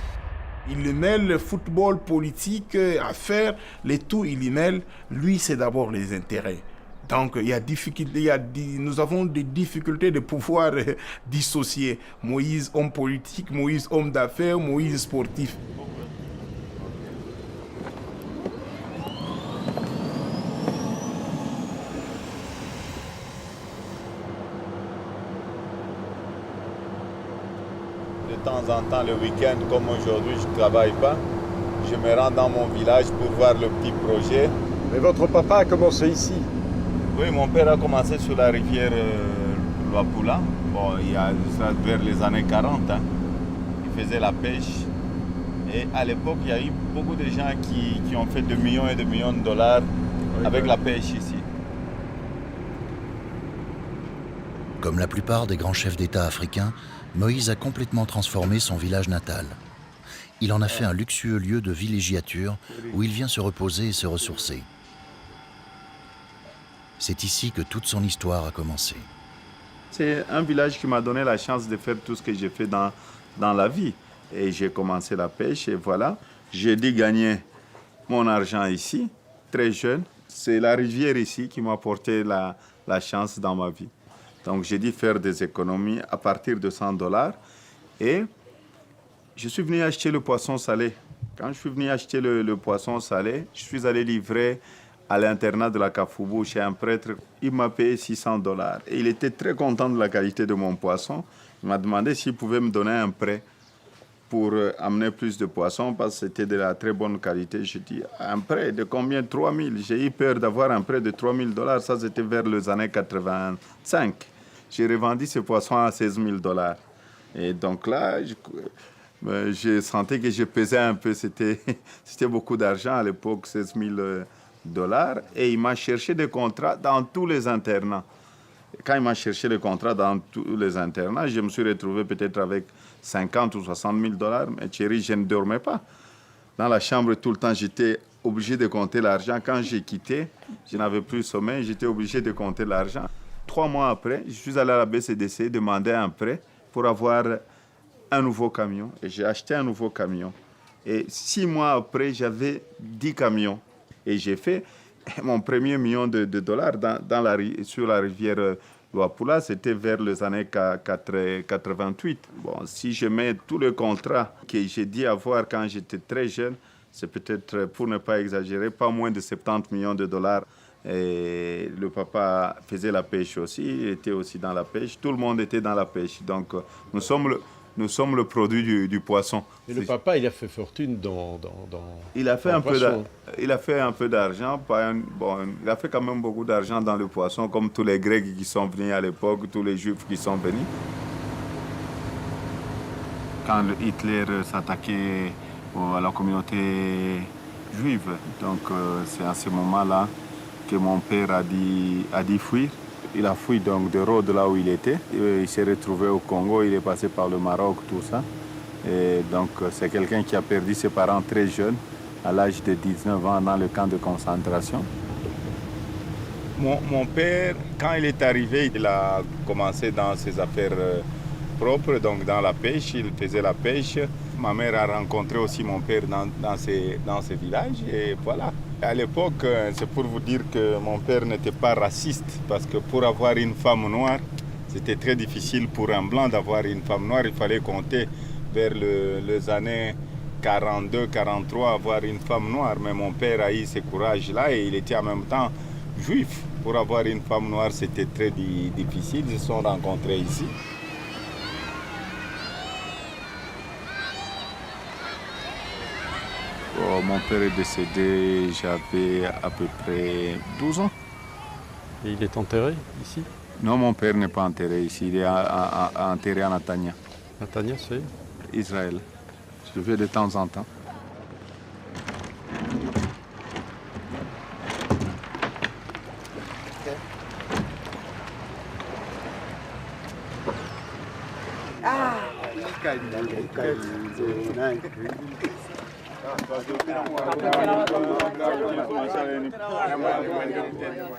S20: Il mêle le football politique, affaires, les tout, il y mêle. Lui, c'est d'abord les intérêts. Donc, nous avons des difficultés de pouvoir dissocier Moïse, homme politique, Moïse, homme d'affaires, Moïse, sportif.
S3: De temps en temps, le week-end, comme aujourd'hui, je ne travaille pas. Je me rends dans mon village pour voir le petit projet.
S10: Mais votre papa a commencé ici?
S3: Oui, mon père a commencé sur la rivière Luapula, Bon, il y a ça vers les années 40, hein. Ils faisaient la pêche. Et à l'époque, il y a eu beaucoup de gens qui ont fait de millions et de millions de dollars avec la pêche ici.
S2: Comme la plupart des grands chefs d'État africains, Moïse a complètement transformé son village natal. Il en a fait un luxueux lieu de villégiature où il vient se reposer et se ressourcer. C'est ici que toute son histoire a commencé.
S3: C'est un village qui m'a donné la chance de faire tout ce que j'ai fait dans la vie. Et j'ai commencé la pêche et voilà. J'ai dû gagner mon argent ici, très jeune. C'est la rivière ici qui m'a apporté la chance dans ma vie. Donc j'ai dû faire des économies à partir de $100 et je suis venu acheter le poisson salé. Quand je suis venu acheter le poisson salé, je suis allé livrer à l'internat de la Kafoubou chez un prêtre. Il m'a payé $600 et il était très content de la qualité de mon poisson. Il m'a demandé s'il pouvait me donner un prêt pour amener plus de poissons parce que c'était de la très bonne qualité. J'ai dit, un prêt de combien? 3 000. J'ai eu peur d'avoir un prêt de $3 000. Ça, c'était vers les années 85. J'ai revendu ce poisson à $16 000. Et donc là, j'ai senti que je pesais un peu. C'était beaucoup d'argent à l'époque, $16 000. Et il m'a cherché des contrats dans tous les internats. Quand il m'a cherché des contrats dans tous les internats, je me suis retrouvé peut-être avec 50 ou 60 000 $. Mais chérie, je ne dormais pas. Dans la chambre, tout le temps, j'étais obligé de compter l'argent. Quand j'ai quitté, je n'avais plus sommeil, j'étais obligé de compter l'argent. 3 mois après, je suis allé à la BCDC demander un prêt pour avoir un nouveau camion. Et j'ai acheté un nouveau camion. Et 6 mois après, j'avais 10 camions. Et j'ai fait mon premier million de dollars sur la rivière Luapula, c'était vers les années 88. Bon, si je mets tous les contrats que j'ai dû avoir quand j'étais très jeune, c'est peut-être, pour ne pas exagérer, pas moins de 70 millions de dollars. Et le papa faisait la pêche aussi, il était aussi dans la pêche. Tout le monde était dans la pêche. Donc, nous sommes le produit du poisson.
S5: Et le papa, il a fait fortune dans
S3: il a fait
S5: dans
S3: un peu il a fait un peu d'argent. Il a fait quand même beaucoup d'argent dans le poisson, comme tous les Grecs qui sont venus à l'époque, tous les Juifs qui sont venus. Quand Hitler s'attaquait à la communauté juive, donc c'est à ce moment-là que mon père a dit fuir. Il a fui donc de Rhodes, là où il était. Il s'est retrouvé au Congo, il est passé par le Maroc, tout ça. Et donc c'est quelqu'un qui a perdu ses parents très jeunes, à l'âge de 19 ans, dans le camp de concentration. Mon père, quand il est arrivé, il a commencé dans ses affaires propres, donc dans la pêche, il faisait la pêche. Ma mère a rencontré aussi mon père dans ces villages et voilà. À l'époque, c'est pour vous dire que mon père n'était pas raciste parce que pour avoir une femme noire, c'était très difficile pour un blanc d'avoir une femme noire. Il fallait compter vers les années 42, 43, avoir une femme noire. Mais mon père a eu ce courage-là et il était en même temps juif. Pour avoir une femme noire, c'était très difficile. Ils se sont rencontrés ici. Oh, mon père est décédé, j'avais à peu près 12 ans.
S5: Et il est enterré ici?
S3: Non, mon père n'est pas enterré ici, il est enterré à Netanya.
S5: Netanya, c'est
S3: Israël. Je vais de temps en temps.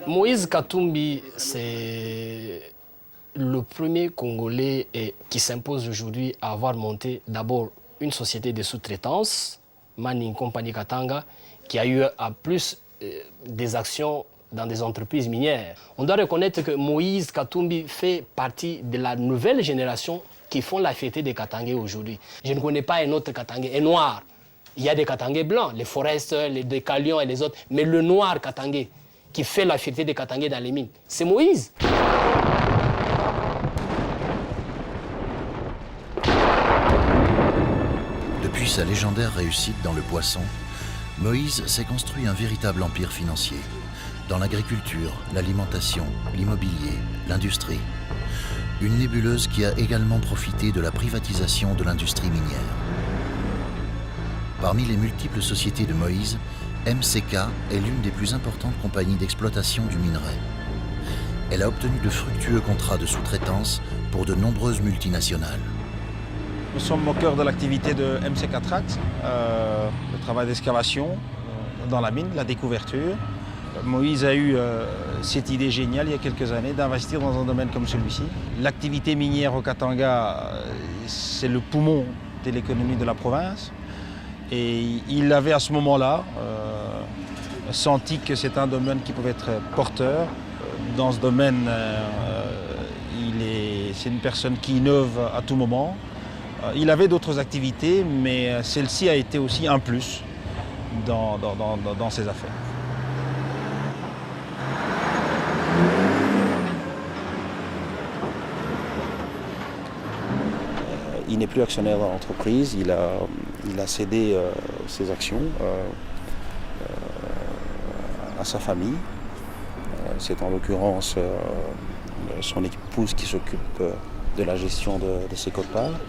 S22: Moïse Katumbi, c'est le premier Congolais qui s'impose aujourd'hui à avoir monté d'abord une société de sous-traitance, Mining Company Katanga, qui a eu à plus des actions dans des entreprises minières. On doit reconnaître que Moïse Katumbi fait partie de la nouvelle génération qui font la fierté des Katangais aujourd'hui. Je ne connais pas un autre Katangais, un noir. Il y a des Katangais blancs, les Forest, les Décalions et les autres. Mais le noir Katangais qui fait la fierté des Katangais dans les mines, c'est Moïse.
S2: Depuis sa légendaire réussite dans le poisson, Moïse s'est construit un véritable empire financier. Dans l'agriculture, l'alimentation, l'immobilier, l'industrie. Une nébuleuse qui a également profité de la privatisation de l'industrie minière. Parmi les multiples sociétés de Moïse, MCK est l'une des plus importantes compagnies d'exploitation du minerai. Elle a obtenu de fructueux contrats de sous-traitance pour de nombreuses multinationales.
S1: Nous sommes au cœur de l'activité de MCK Tract, le travail d'excavation dans la mine, la découverture. Moïse a eu cette idée géniale il y a quelques années d'investir dans un domaine comme celui-ci. L'activité minière au Katanga, c'est le poumon de l'économie de la province. Et il avait à ce moment-là senti que c'est un domaine qui pouvait être porteur. Dans ce domaine, c'est une personne qui innove à tout moment. Il avait d'autres activités, mais celle-ci a été aussi un plus dans ses affaires.
S7: Il n'est plus actionnaire dans l'entreprise, il a cédé ses actions à sa famille. C'est en l'occurrence son épouse qui s'occupe de la gestion de ses quotes-parts.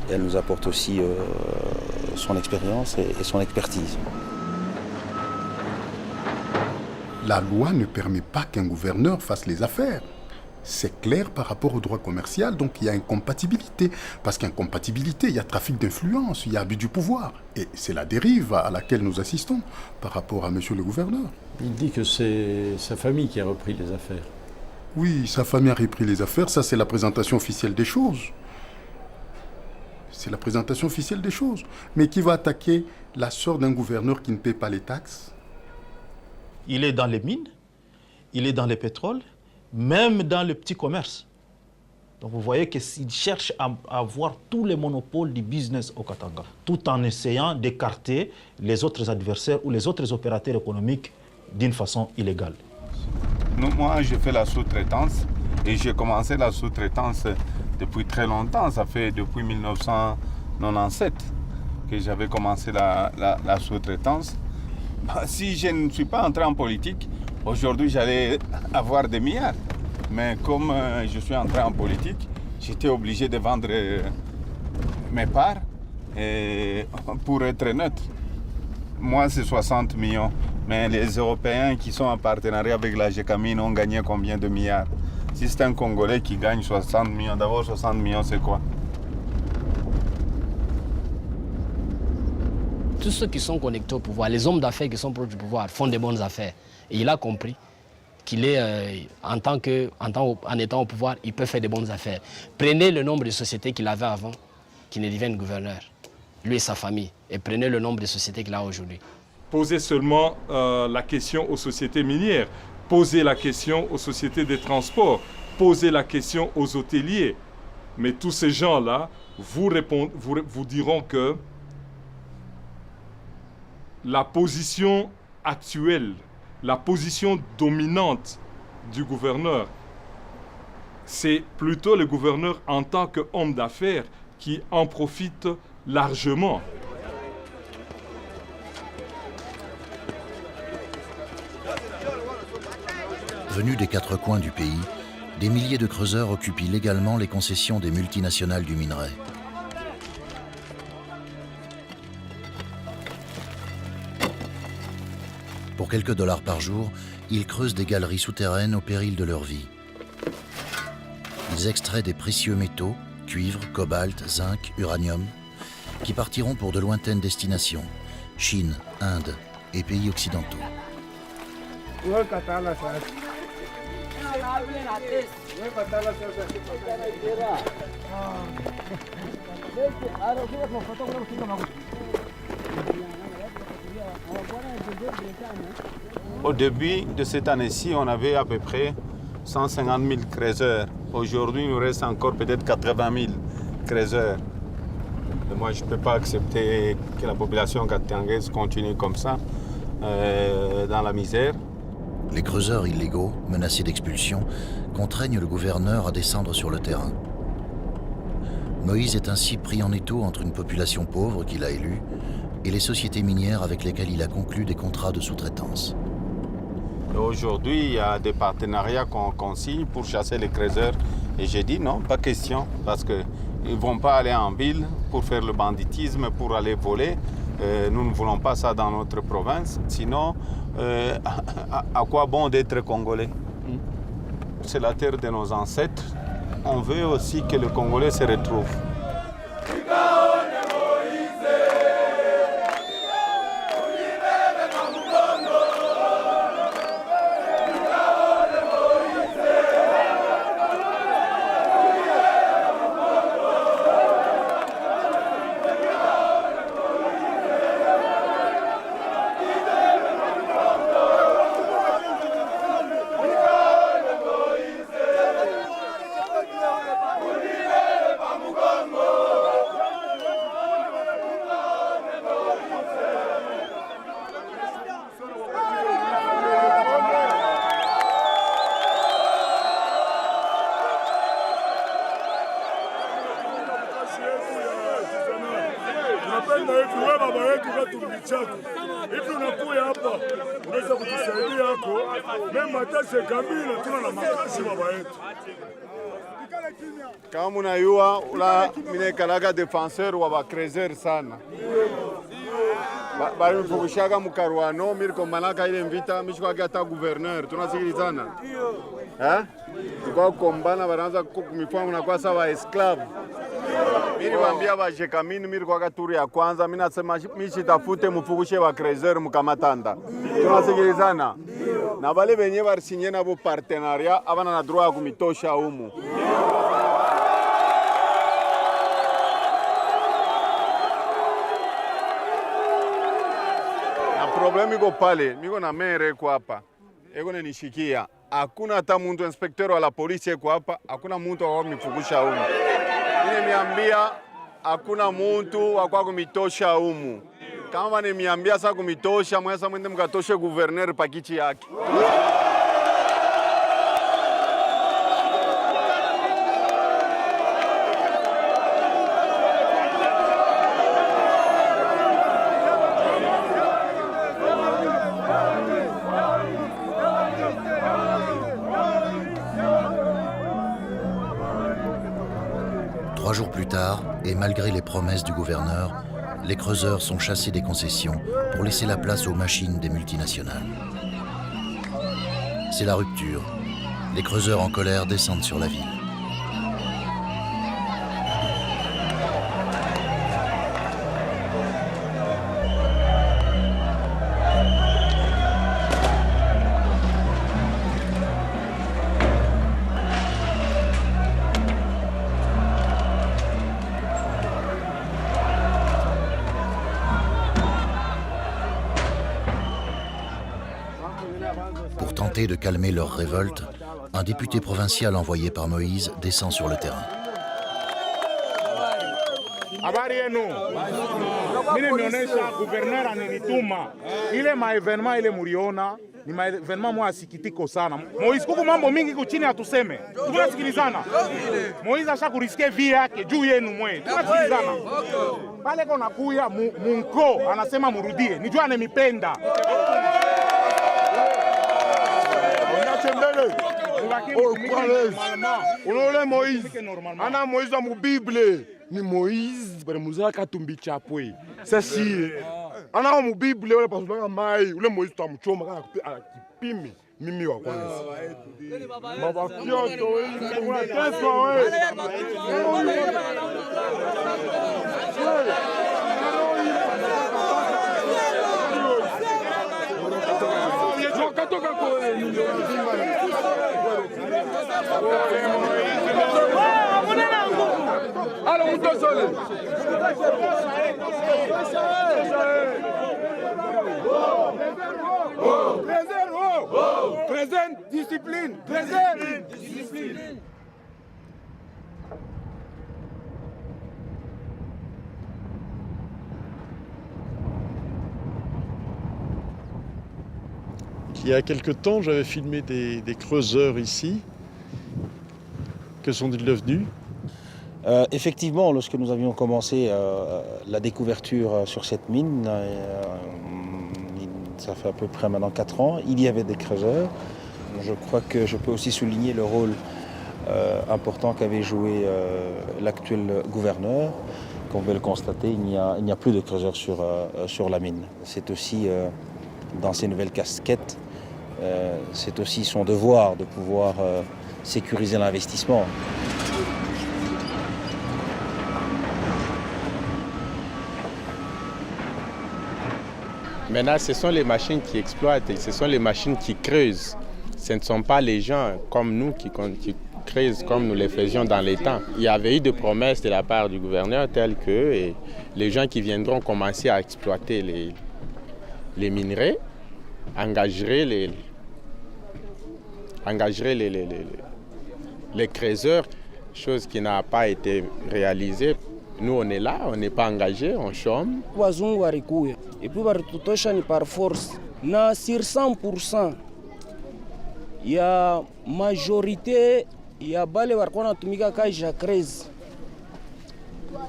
S7: Elle nous apporte aussi son expérience et son expertise.
S9: La loi ne permet pas qu'un gouverneur fasse les affaires. C'est clair par rapport au droit commercial, donc il y a incompatibilité. Parce qu'incompatibilité, il y a trafic d'influence, il y a abus du pouvoir. Et c'est la dérive à laquelle nous assistons par rapport à monsieur le gouverneur.
S5: Il dit que c'est sa famille qui a repris les affaires.
S9: Oui, sa famille a repris les affaires, ça c'est la présentation officielle des choses. C'est la présentation officielle des choses. Mais qui va attaquer la sœur d'un gouverneur qui ne paie pas les taxes?
S21: Il est dans les mines, il est dans les pétroles, même dans le petit commerce. Donc vous voyez qu'il cherche à avoir tous les monopoles du business au Katanga, tout en essayant d'écarter les autres adversaires ou les autres opérateurs économiques d'une façon illégale.
S8: Moi, j'ai fait la sous-traitance et j'ai commencé la sous-traitance depuis très longtemps. Ça fait depuis 1997 que j'avais commencé la sous-traitance. Si je ne suis pas entré en politique, aujourd'hui j'allais avoir des milliards. Mais comme je suis entré en politique, j'étais obligé de vendre mes parts pour être neutre. Moi, c'est 60 millions. Mais les Européens qui sont en partenariat avec la GECAMINE ont gagné combien de milliards? Si c'est un Congolais qui gagne 60 millions, d'abord 60 millions, c'est quoi?
S22: Tous ceux qui sont connectés au pouvoir, les hommes d'affaires qui sont proches du pouvoir, font des bonnes affaires. Et il a compris qu'il est, en étant au pouvoir, il peut faire des bonnes affaires. Prenez le nombre de sociétés qu'il avait avant, qu'il ne devienne gouverneur, lui et sa famille, et prenez le nombre de sociétés qu'il a aujourd'hui.
S16: Posez seulement la question aux sociétés minières, posez la question aux sociétés de transport, posez la question aux hôteliers. Mais tous ces gens-là vous diront que la position actuelle, la position dominante du gouverneur, c'est plutôt le gouverneur en tant qu'homme d'affaires qui en profite largement.
S2: Venus des quatre coins du pays, des milliers de creuseurs occupent illégalement les concessions des multinationales du minerai. Pour quelques dollars par jour, ils creusent des galeries souterraines au péril de leur vie. Ils extraient des précieux métaux, cuivre, cobalt, zinc, uranium, qui partiront pour de lointaines destinations, Chine, Inde et pays occidentaux.
S8: Au début de cette année-ci, on avait à peu près 150 000 creuseurs. Aujourd'hui, il nous reste encore peut-être 80 000 creuseurs. Et moi, je ne peux pas accepter que la population katangaise continue comme ça, dans la misère.
S2: Les creuseurs illégaux, menacés d'expulsion, contraignent le gouverneur à descendre sur le terrain. Moïse est ainsi pris en étau entre une population pauvre qu'il a élue et les sociétés minières avec lesquelles il a conclu des contrats de sous-traitance.
S8: Aujourd'hui, il y a des partenariats qu'on signe pour chasser les creuseurs Et j'ai dit non, pas question, parce qu'ils ne vont pas aller en ville pour faire le banditisme, pour aller voler. Nous ne voulons pas ça dans notre province. Sinon, à quoi bon d'être Congolais? C'est la terre de nos ancêtres. On veut aussi que le Congolais se retrouve.
S3: Kama munayua ula minekalaga defenseur wa bakrezer sana balimfugushaga mukarwano mirikomanaka ile mvita mishikwaga hata gouverneur tunasikilizana tukwa kukombana banaanza kumifua mnakuwa sawa esclave. Mimi niwaambia bajekamini mirikwaga turi ya kwanza mimi nasema mishitafute mufugushe bakrezer mukamatanda tunasikilizana na bale benye barisinye nabo partenariat abana na droit ya kumitosha humu. Problemi iko pale, niko na mere kwa hapa. Eko nishikia. Hakuna hata mtu inspecteur wa la polisi kwa hapa, hakuna mtu wa kumifugusha humu. Mimi niambia hakuna mtu wa kwa kumitosha humu. Kama niambia sasa kumitosha, mweza mwende mkatoshe gouverneur pakichi yake.
S2: Trois jours plus tard, et malgré les promesses du gouverneur, les creuseurs sont chassés des concessions pour laisser la place aux machines des multinationales. C'est la rupture. Les creuseurs en colère descendent sur la ville. Pour tenter de calmer leur révolte, un député provincial envoyé par Moïse descend sur le terrain.
S6: Habari yenu. Mimi nimeonyesha gouverneur ananituma. Ile maevenement ile muriona ni maevenement mwa sikitiko sana. Moïse kuko mambo mingi kuchini atuseme. Tunasikilizana. Moïse asha kuriske vie yake juu yenu mwe. Tunasikilizana. Pale kona kuya munko anasema murudie. Nijua anemipenda.
S11: Unaona Moïse ana Moïse mu Bible ni Moïse bale muzala katumbi chapwe sasa ana mu Bible wale pasula mai ule Moïse tamchoma kana kipimi mimi wa kwanza baba kioto kuna kesho wewe
S6: Alors, on Présent, discipline, discipline.
S10: Il y a quelque temps, j'avais filmé des creuseurs ici. Que sont-ils devenus?
S1: Effectivement, lorsque nous avions commencé la découverture sur cette mine, ça fait à peu près maintenant 4 ans, il y avait des creuseurs. Je crois que je peux aussi souligner le rôle
S7: important qu'avait joué l'actuel gouverneur. Comme vous pouvez le constater, il n'y a plus de creuseurs sur la mine. C'est aussi, dans ces nouvelles casquettes, c'est aussi son devoir de pouvoir sécuriser l'investissement.
S12: Maintenant, ce sont les machines qui exploitent, ce sont les machines qui creusent. Ce ne sont pas les gens comme nous qui creusent comme nous les faisions dans les temps. Il y avait eu des promesses de la part du gouverneur telles que les gens qui viendront commencer à exploiter les minerais engageraient les creuseurs, chose qui n'a pas été réalisée. Nous, on est là, on n'est pas engagé, on chôme.
S13: Wazungu walikuya et puis waritutosha ni par force na sur 100% ya majorité ya bale walikuwa natumika kazi ya crezi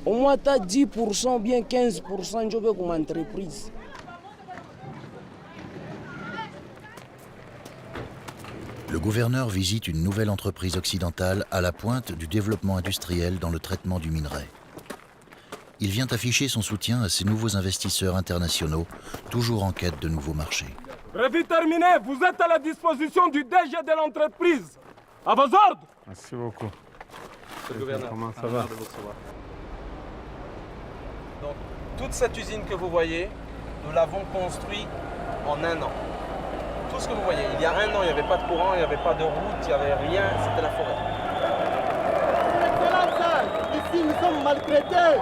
S13: au moins ta 10% bien 15% njo be kuma entreprise.
S2: Le gouverneur visite une nouvelle entreprise occidentale à la pointe du développement industriel dans le traitement du minerai. Il vient afficher son soutien à ces nouveaux investisseurs internationaux, toujours en quête de nouveaux marchés.
S17: Revue terminée, vous êtes à la disposition du DG de l'entreprise. À vos ordres.
S3: Merci beaucoup.
S14: Monsieur le gouverneur,
S3: comment ça va?
S14: Donc, toute cette usine que vous voyez, nous l'avons construite en 1 an. Tout ce que vous voyez, il y a 1 an, il n'y avait pas de courant, il n'y avait pas de route, il n'y avait rien, c'était la forêt.
S24: Ici, nous sommes maltraités.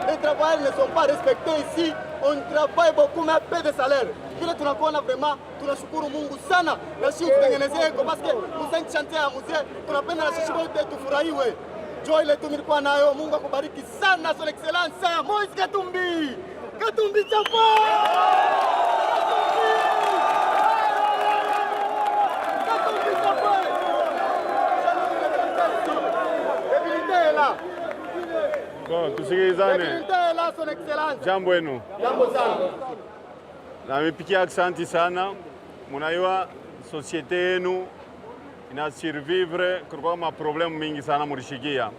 S24: Les travailleurs ne sont pas respectés ici. On travaille beaucoup, mais peu de salaire. Vile tunakuona vraiment, tunashukuru Mungu sana na sisi tutengenezee kwa parce que msangi chantia ya mzee tunapenda na sisi wote tufurahiwe. Joy ile tumilikuwa nayo, Mungu akubariki sana, son excellence Moise Katumbi. Katumbi chapa! Katumbi chapa! Debilité est là.
S3: Bon, tusikilizane. Jambo wenu.
S24: Jambo sana.
S3: Namepikia aksanti sana. Munajua societe yenu ina survivre kulikuwa maproblemu mingi sana mulishikia.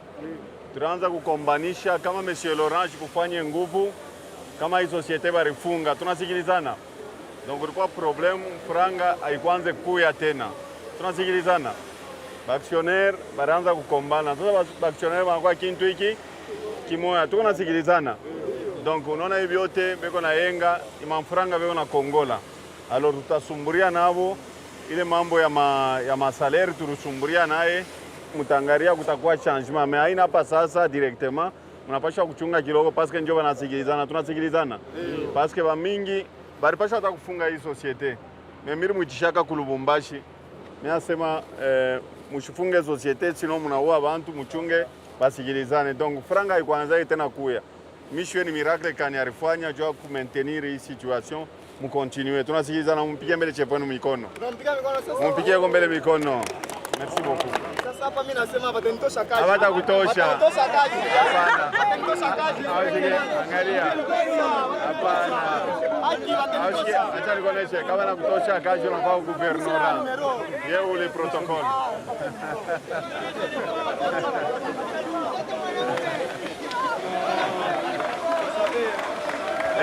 S3: Tunaanza kukombanisha kama Monsieur Laurent kufanya nguvu kama hii societe barifunga. Tunasikilizana. Donc kulikuwa problemu franga haikuanze kuya tena. Tunasikilizana. Baktionnaire baraanza kukombana. Sasa baktionnaire wanakuwa kintu hiki kimoya, tuko nasikilizana. Donc unaona hivi yote beko na yenga imamfranga beko na kongola. Alors tutasumburia nabo ile mambo ya masalaire turusumburia naye mutangaria kutakuwa changement mais haina hapa sasa directement mnapasha kuchunga kidogo parce que ndio wanasikilizana, tunasikilizana. Parce que ba mingi baripasha hata kufunga hii societe. Mimi mwitishaka kulubumbashi. Nasema mshifunge societe sino mnaua abantu mchunge basikilizane. Donc franga ikwanza tena kuya. Mission ni miracle kani alifanya jua ku maintenir hii situation, mu continue. Tunasikilizana, mpige mbele cheponi mikono.
S24: Tunampigia mikono sasa.
S3: Mpige mbele mikono. Merci beaucoup.
S24: Sasa hapa mimi nasema watanitosha kazi.
S3: Hawata kutosha.
S24: Watanitosha kazi.
S3: Hapana.
S24: Watanitosha kazi.
S3: Angalia. Hapana. Acha nikuoneshe kama na kutosha kazi unafaa guvernora. Yeye ule protocole.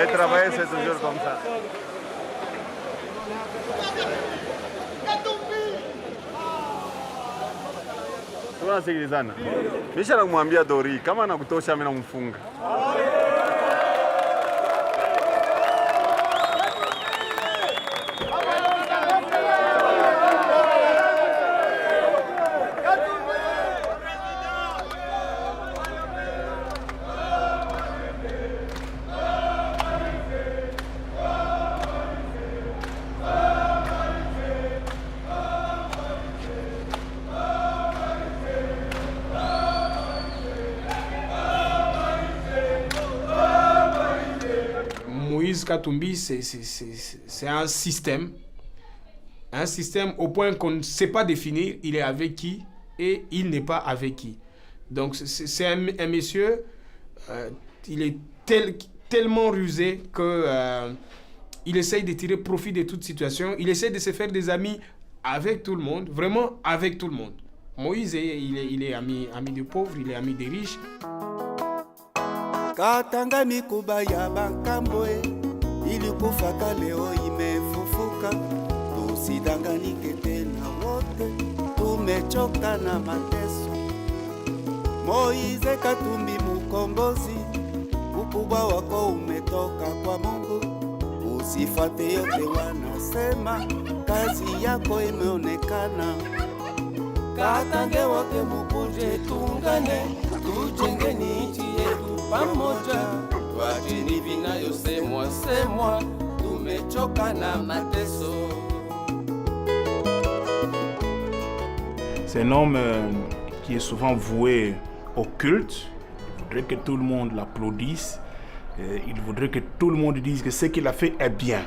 S3: Et travailler, c'est toujours comme ça. Tunasikilizana. Nisha kumwambia Dori kama nakutosha mimi namfunga.
S15: Moïse Katumbi, c'est un système au point qu'on ne sait pas définir il est avec qui et il n'est pas avec qui. Donc c'est un monsieur, il est tellement rusé que il essaye de tirer profit de toute situation, il essaie de se faire des amis avec tout le monde, vraiment avec tout le monde. Moïse, il est ami des pauvres, il est ami des riches.
S4: Katanga mikuba ya bankambwe ilikufaka leo imefufuka, tusidanganike tena wote, tumechoka na mateso. Moize Katumbi mukombozi, ukubwa wako umetoka kwa Mungu, usifate yote wanasema, kazi yako imeonekana. Katange wote mukuje tungane, tujenge nchi yetu pamoja, wacheni vinayosemwa, tumechoka na mateso.
S20: C'est un homme qui est souvent voué au culte. Il voudrait que tout le monde l'applaudisse. Il voudrait que tout le monde dise que ce qu'il a fait est bien.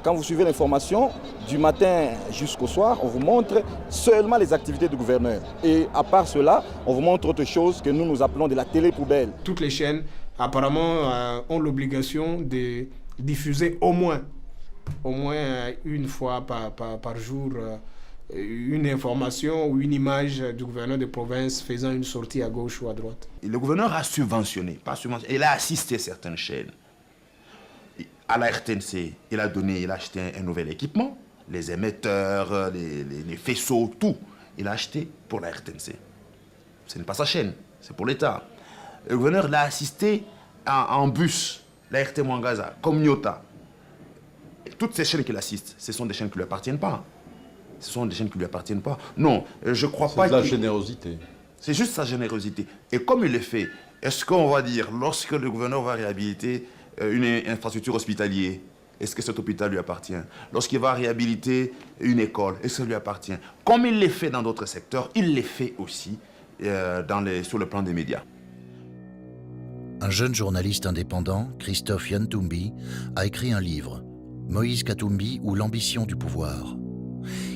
S18: Quand vous suivez l'information, du matin jusqu'au soir, on vous montre seulement les activités du gouverneur. Et à part cela, on vous montre autre chose que nous appelons de la télé-poubelle.
S15: Toutes les chaînes, apparemment, ont l'obligation de diffuser au moins une fois par jour une information ou une image du gouverneur de province faisant une sortie à gauche ou à droite.
S19: Et le gouverneur a subventionné, il a assisté certaines chaînes. À la RTNC, il a acheté un nouvel équipement, les émetteurs, les faisceaux, tout. Il a acheté pour la RTNC. Ce n'est pas sa chaîne, c'est pour l'État. Le gouverneur l'a assisté en bus, la RT Mwangaza, comme Nyota. Toutes ces chaînes qu'il assiste, ce sont des chaînes qui ne lui appartiennent pas. Ce sont des chaînes qui ne lui appartiennent pas. Non, je crois pas.
S5: C'est de la générosité.
S19: C'est juste sa générosité. Et comme il le fait, est-ce qu'on va dire, lorsque le gouverneur va réhabiliter une infrastructure hospitalière, est-ce que cet hôpital lui appartient? Lorsqu'il va réhabiliter une école, est-ce que ça lui appartient? Comme il le fait dans d'autres secteurs, il le fait aussi sur le plan des médias.
S2: Un jeune journaliste indépendant, Christophe Yantumbi, a écrit un livre, Moïse Katumbi ou l'ambition du pouvoir.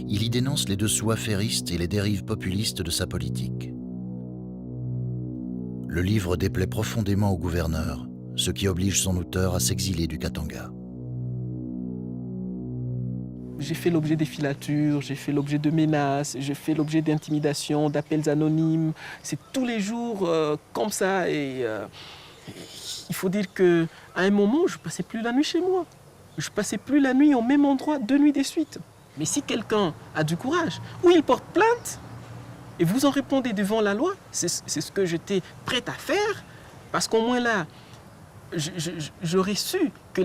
S2: Il y dénonce les dessous affairistes et les dérives populistes de sa politique. Le livre déplaît profondément au gouverneur, ce qui oblige son auteur à s'exiler du Katanga.
S23: J'ai fait l'objet des filatures, j'ai fait l'objet de menaces, j'ai fait l'objet d'intimidations, d'appels anonymes. C'est tous les jours comme ça. Et il faut dire qu'à un moment, je ne passais plus la nuit chez moi. Je ne passais plus la nuit au même endroit 2 nuits de suite. Mais si quelqu'un a du courage, ou il porte plainte, et vous en répondez devant la loi, c'est ce que j'étais prête à faire, parce qu'au moins là, j'aurais su que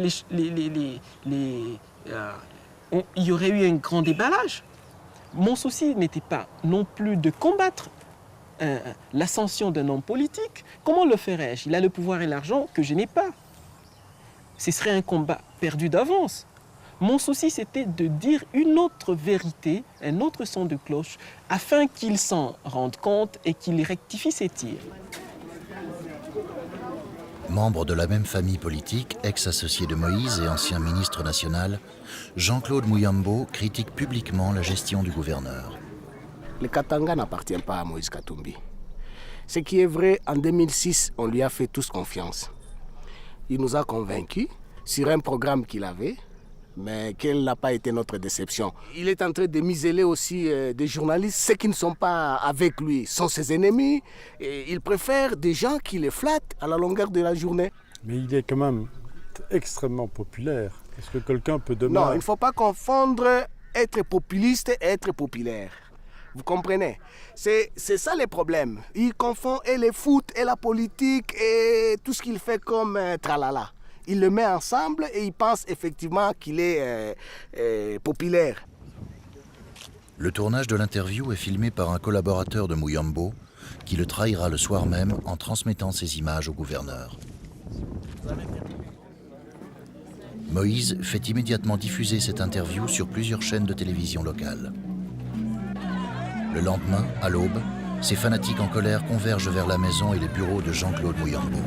S23: il y aurait eu un grand déballage. Mon souci n'était pas non plus de combattre l'ascension d'un homme politique. Comment le ferais-je? Il a le pouvoir et l'argent que je n'ai pas. Ce serait un combat perdu d'avance. Mon souci, c'était de dire une autre vérité, un autre son de cloche, afin qu'il s'en rende compte et qu'il rectifie ses tirs.
S2: Membre de la même famille politique, ex-associé de Moïse et ancien ministre national, Jean-Claude Muyambo critique publiquement la gestion du gouverneur.
S25: Le Katanga n'appartient pas à Moïse Katumbi. Ce qui est vrai, en 2006, on lui a fait tous confiance. Il nous a convaincus sur un programme qu'il avait, mais quelle n'a pas été notre déception. Il est en train de museler aussi des journalistes. Ceux qui ne sont pas avec lui sont ses ennemis. Et il préfère des gens qui les flattent à la longueur de la journée.
S5: Mais il est quand même extrêmement populaire. Est-ce que quelqu'un peut demander...
S25: Non, il ne faut pas confondre être populiste et être populaire. Vous comprenez? C'est ça le problème. Il confond et le foot et la politique et tout ce qu'il fait comme tralala. Il le met ensemble et il pense effectivement qu'il est populaire.
S2: Le tournage de l'interview est filmé par un collaborateur de Muyambo qui le trahira le soir même en transmettant ces images au gouverneur. Moïse fait immédiatement diffuser cette interview sur plusieurs chaînes de télévision locales. Le lendemain, à l'aube, ces fanatiques en colère convergent vers la maison et les bureaux de Jean-Claude Muyambo.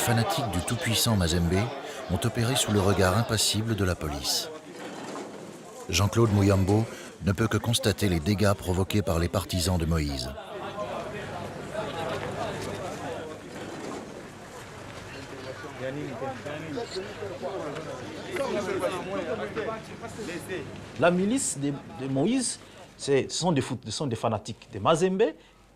S2: fanatiques du tout-puissant Mazembe ont opéré sous le regard impassible de la police. Jean-Claude Muyambo ne peut que constater les dégâts provoqués par les partisans de Moïse.
S8: La milice de Moïse, ce sont des fanatiques de Mazembe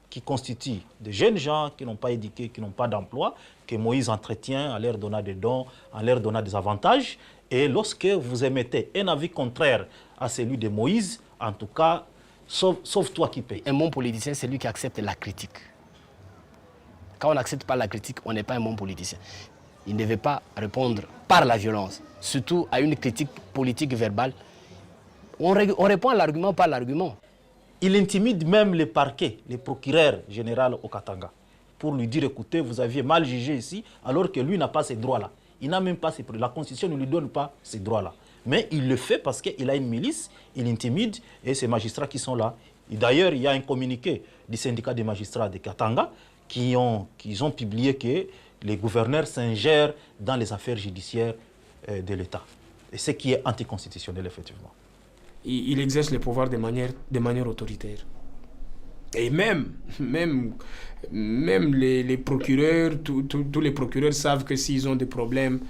S8: qui constituent des jeunes gens qui n'ont pas éduqué, qui n'ont pas d'emploi, que Moïse entretient en leur donnant des dons, en leur donnant des avantages. Et lorsque vous émettez un avis contraire à celui de Moïse, en tout cas, sauf toi qui paye.
S25: Un bon politicien, c'est lui qui accepte la critique. Quand on n'accepte pas la critique, on n'est pas un bon politicien. Il ne veut pas répondre par la violence, surtout à une critique politique verbale. On répond à l'argument par l'argument.
S8: Il intimide même les parquets, les procureurs généraux au Katanga, pour lui dire, écoutez, vous aviez mal jugé ici, alors que lui n'a pas ces droits-là. Il n'a même pas ces droits. La Constitution ne lui donne pas ces droits-là. Mais il le fait parce qu'il a une milice, il intimide, et ces magistrats qui sont là. D'ailleurs, il y a un communiqué du syndicat des magistrats de Katanga qui ont publié que les gouverneurs s'ingèrent dans les affaires judiciaires de l'État. Et ce qui est anticonstitutionnel, effectivement.
S15: Il exerce le pouvoir de manière autoritaire. Et même les procureurs, tous les procureurs savent que s'ils ont des problèmes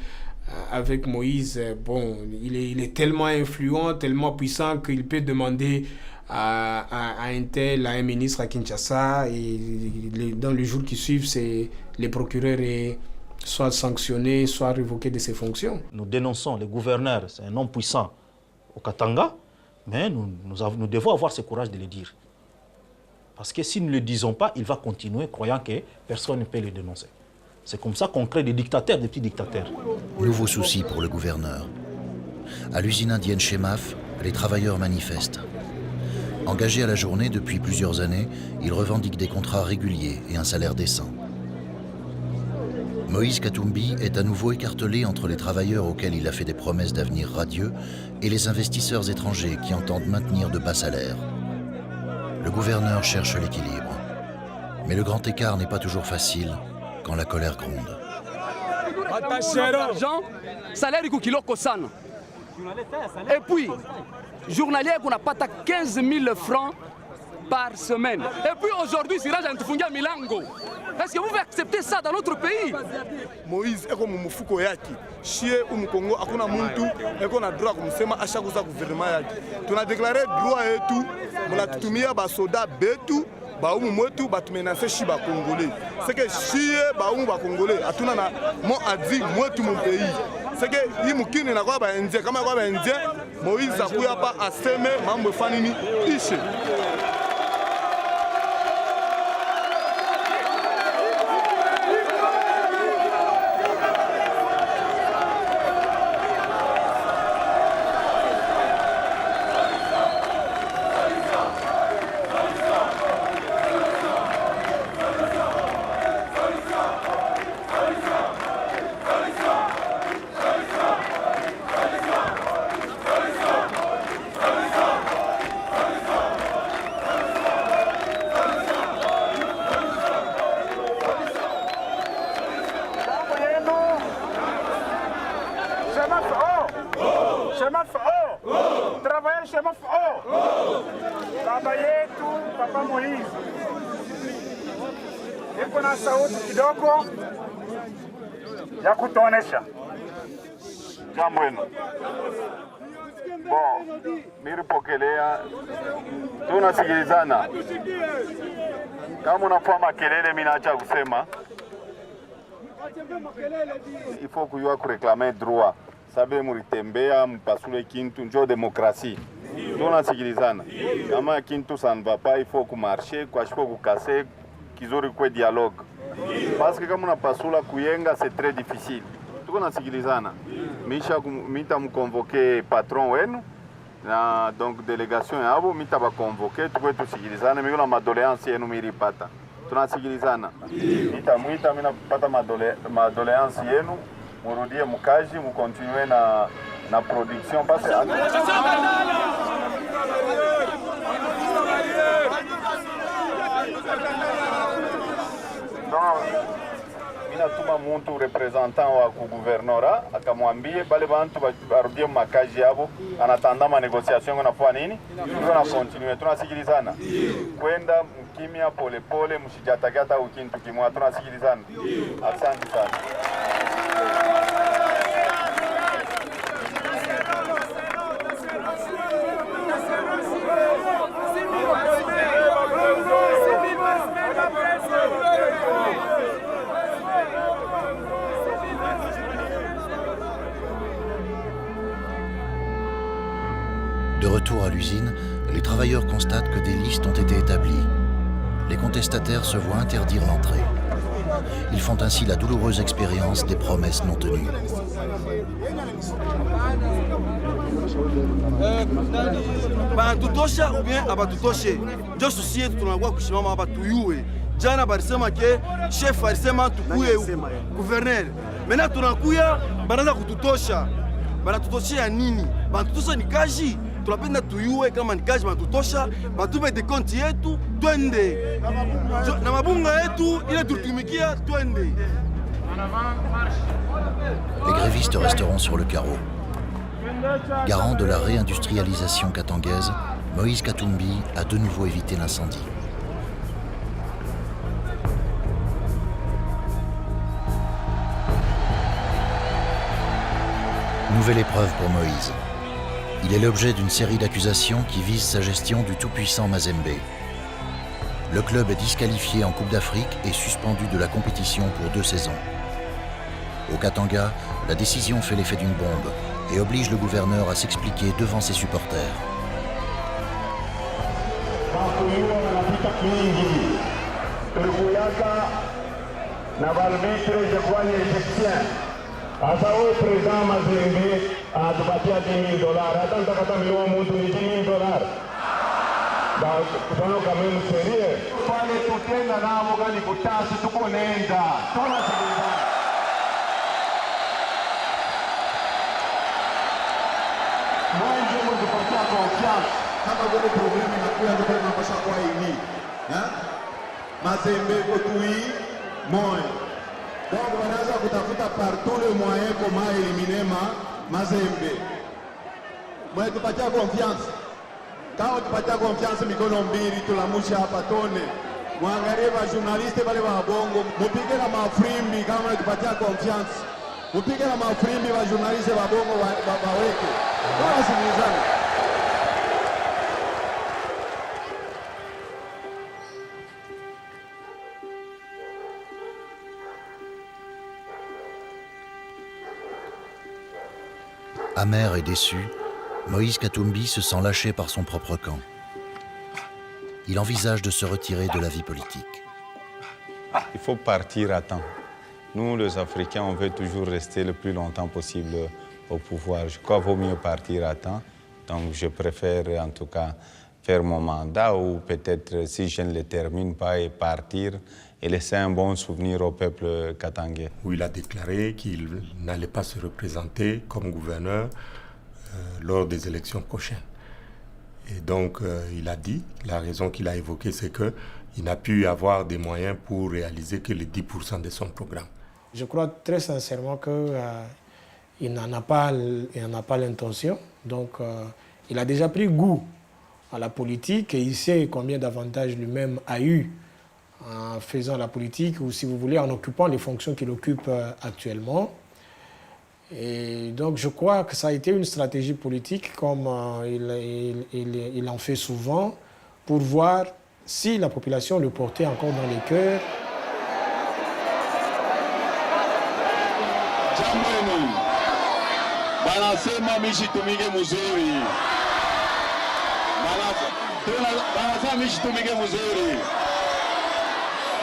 S15: avec Moïse, bon, il est tellement influent, tellement puissant qu'il peut demander à un tel, à un ministre à Kinshasa, et dans les jours qui suivent, les procureurs est soit sanctionné, soit révoqué de ses fonctions.
S8: Nous dénonçons le gouverneur, c'est un homme puissant au Katanga, mais nous devons avoir ce courage de le dire. Parce que si nous ne le disons pas, il va continuer croyant que personne ne peut le dénoncer. C'est comme ça qu'on crée des dictateurs, des petits dictateurs.
S2: Nouveau souci pour le gouverneur. À l'usine indienne chez MAF, les travailleurs manifestent. Engagés à la journée depuis plusieurs années, ils revendiquent des contrats réguliers et un salaire décent. Moïse Katumbi est à nouveau écartelé entre les travailleurs auxquels il a fait des promesses d'avenir radieux et les investisseurs étrangers qui entendent maintenir de bas salaires. Le gouverneur cherche l'équilibre. Mais le grand écart n'est pas toujours facile quand la colère gronde.
S9: L'argent, salaire kiloko sana. Et puis, journalier qu'on n'a pas 15 000 francs par semaine. Et puis aujourd'hui, si Raja Ntufungia Milango, est-ce que vous pouvez accepter ça dans notre pays?
S11: Moïse est comme Moufuko Yaki. Chie ou Mkongo, akuna muntu, et qu'on a droit comme sema à chaque gouvernement Yaki. On a déclaré droit et tout, on a tout mis à Basoda Betu, Baoum Mouetu, Batmenase Shiba Congolais. C'est que Chie, Baoum Congolais, à tout nana, mon Adi, Mouetu mon pays. C'est que Yimukine n'a pas indien, comme un indien, Moïse n'a pas à s'aimer, Mambo Fanini, Iche.
S6: Baba yetu Papa Moïse iko na sauti kidogo ya kutuonesha
S3: jambo hilo. Nilipokelea, tunasikilizana. Kama unafanya makelele, mimi naacha kusema. Il faut kuyua kureklamer droit. Sabe mulitembea mpasule kintu njo demokrasi. Tunasikilizana. Kama kintu ça ne va pas, il faut kumarcher, kwa shiko kukase, kizuri kwe dialogue. Parce que kama unapasula kuyenga, c'est très difficile. Tunasikilizana. Mita mkonvoke patron wenu na donc délégation yabo mita ba convoquer tukwe tusikilizana, mimi na madoléance yenu miripata. Tunasikilizana. Mita mina kupata madoléance yenu, murudie mukaji, mukontinue na production parce que inatuma muntu representant wa kuguvernora akamwambie bale bantu barudie makazi yabo, anatanda manegociation nafua nini, ndio na continue. Tunasikilizana kwenda mkimya polepole, msijataka hata ukintu kimwa, tunasikilizana. Asante sana.
S2: De retour à l'usine, les travailleurs constatent que des listes ont été établies. Les contestataires se voient interdire l'entrée. Ils font ainsi la douloureuse expérience des promesses non tenues.
S24: Banatutosha ou bien abatutoshe ndio susi yetu tunakuwa kushimama hapa tuyue. Jana balisema ke chef alisema tukuye gouverneur. Mena tunakuya banaanza kututosha. Banatutoshia nini? Banatutosha ni kaji. Tunapenda tuyue kama ni kaji banatutosha, batupe de konti yetu twende. Na mabunga yetu ile tutumikia twende.
S2: Les grévistes resteront sur le carreau. Garant de la réindustrialisation katangaise, Moïse Katumbi a de nouveau évité l'incendie. Nouvelle épreuve pour Moïse. Il est l'objet d'une série d'accusations qui visent sa gestion du tout-puissant Mazembe. Le club est disqualifié en Coupe d'Afrique et suspendu de la compétition pour 2 saisons. Au Katanga, la décision fait l'effet d'une bombe et oblige le gouverneur à s'expliquer devant ses supporters.
S1: Sasa wewe president Mazembe anatupatia $10,000, hata nitakata milioni mtu ni $10,000. Kutano kama mserie pale tutenda nao gani kutasi tuko nenda. Tunasikiliza. Mwanzo mtupatia confiance. Kama kuna problem inakuwa ndio tunapaswa kwa hili. Mazembe kotui moyo. Donc wanaanza kutafuta par tous les moyens comment éliminer Mazembe. Mwe tupatia confiance. Kama tupatia confiance mikono mbili tulamusha hapa tone. Mwangalie wa journaliste wale wa bongo, mupige na mafrimbi kama tupatia confiance. Mupige na mafrimbi wa journaliste wa bongo waweke. Bora sikilizana.
S2: Amer et déçu, Moïse Katumbi se sent lâché par son propre camp. Il envisage de se retirer de la vie politique.
S10: Il faut partir à temps. Nous, les Africains, on veut toujours rester le plus longtemps possible au pouvoir. Je crois qu'il vaut mieux partir à temps. Donc je préfère en tout cas faire mon mandat ou peut-être si je ne le termine pas et partir et laisser un bon souvenir au peuple katangais.
S5: Où il a déclaré qu'il n'allait pas se représenter comme gouverneur lors des élections prochaines. Et donc il a dit, la raison qu'il a évoquée, c'est qu'il n'a pu avoir des moyens pour réaliser que les 10% de son programme.
S15: Je crois très sincèrement qu'il n'en a pas l'intention. Donc il a déjà pris goût à la politique et il sait combien d'avantages lui-même a eu en faisant la politique ou, si vous voulez, en occupant les fonctions qu'il occupe actuellement. Et donc je crois que ça a été une stratégie politique, comme il en fait souvent, pour voir si la population le portait encore dans les cœurs.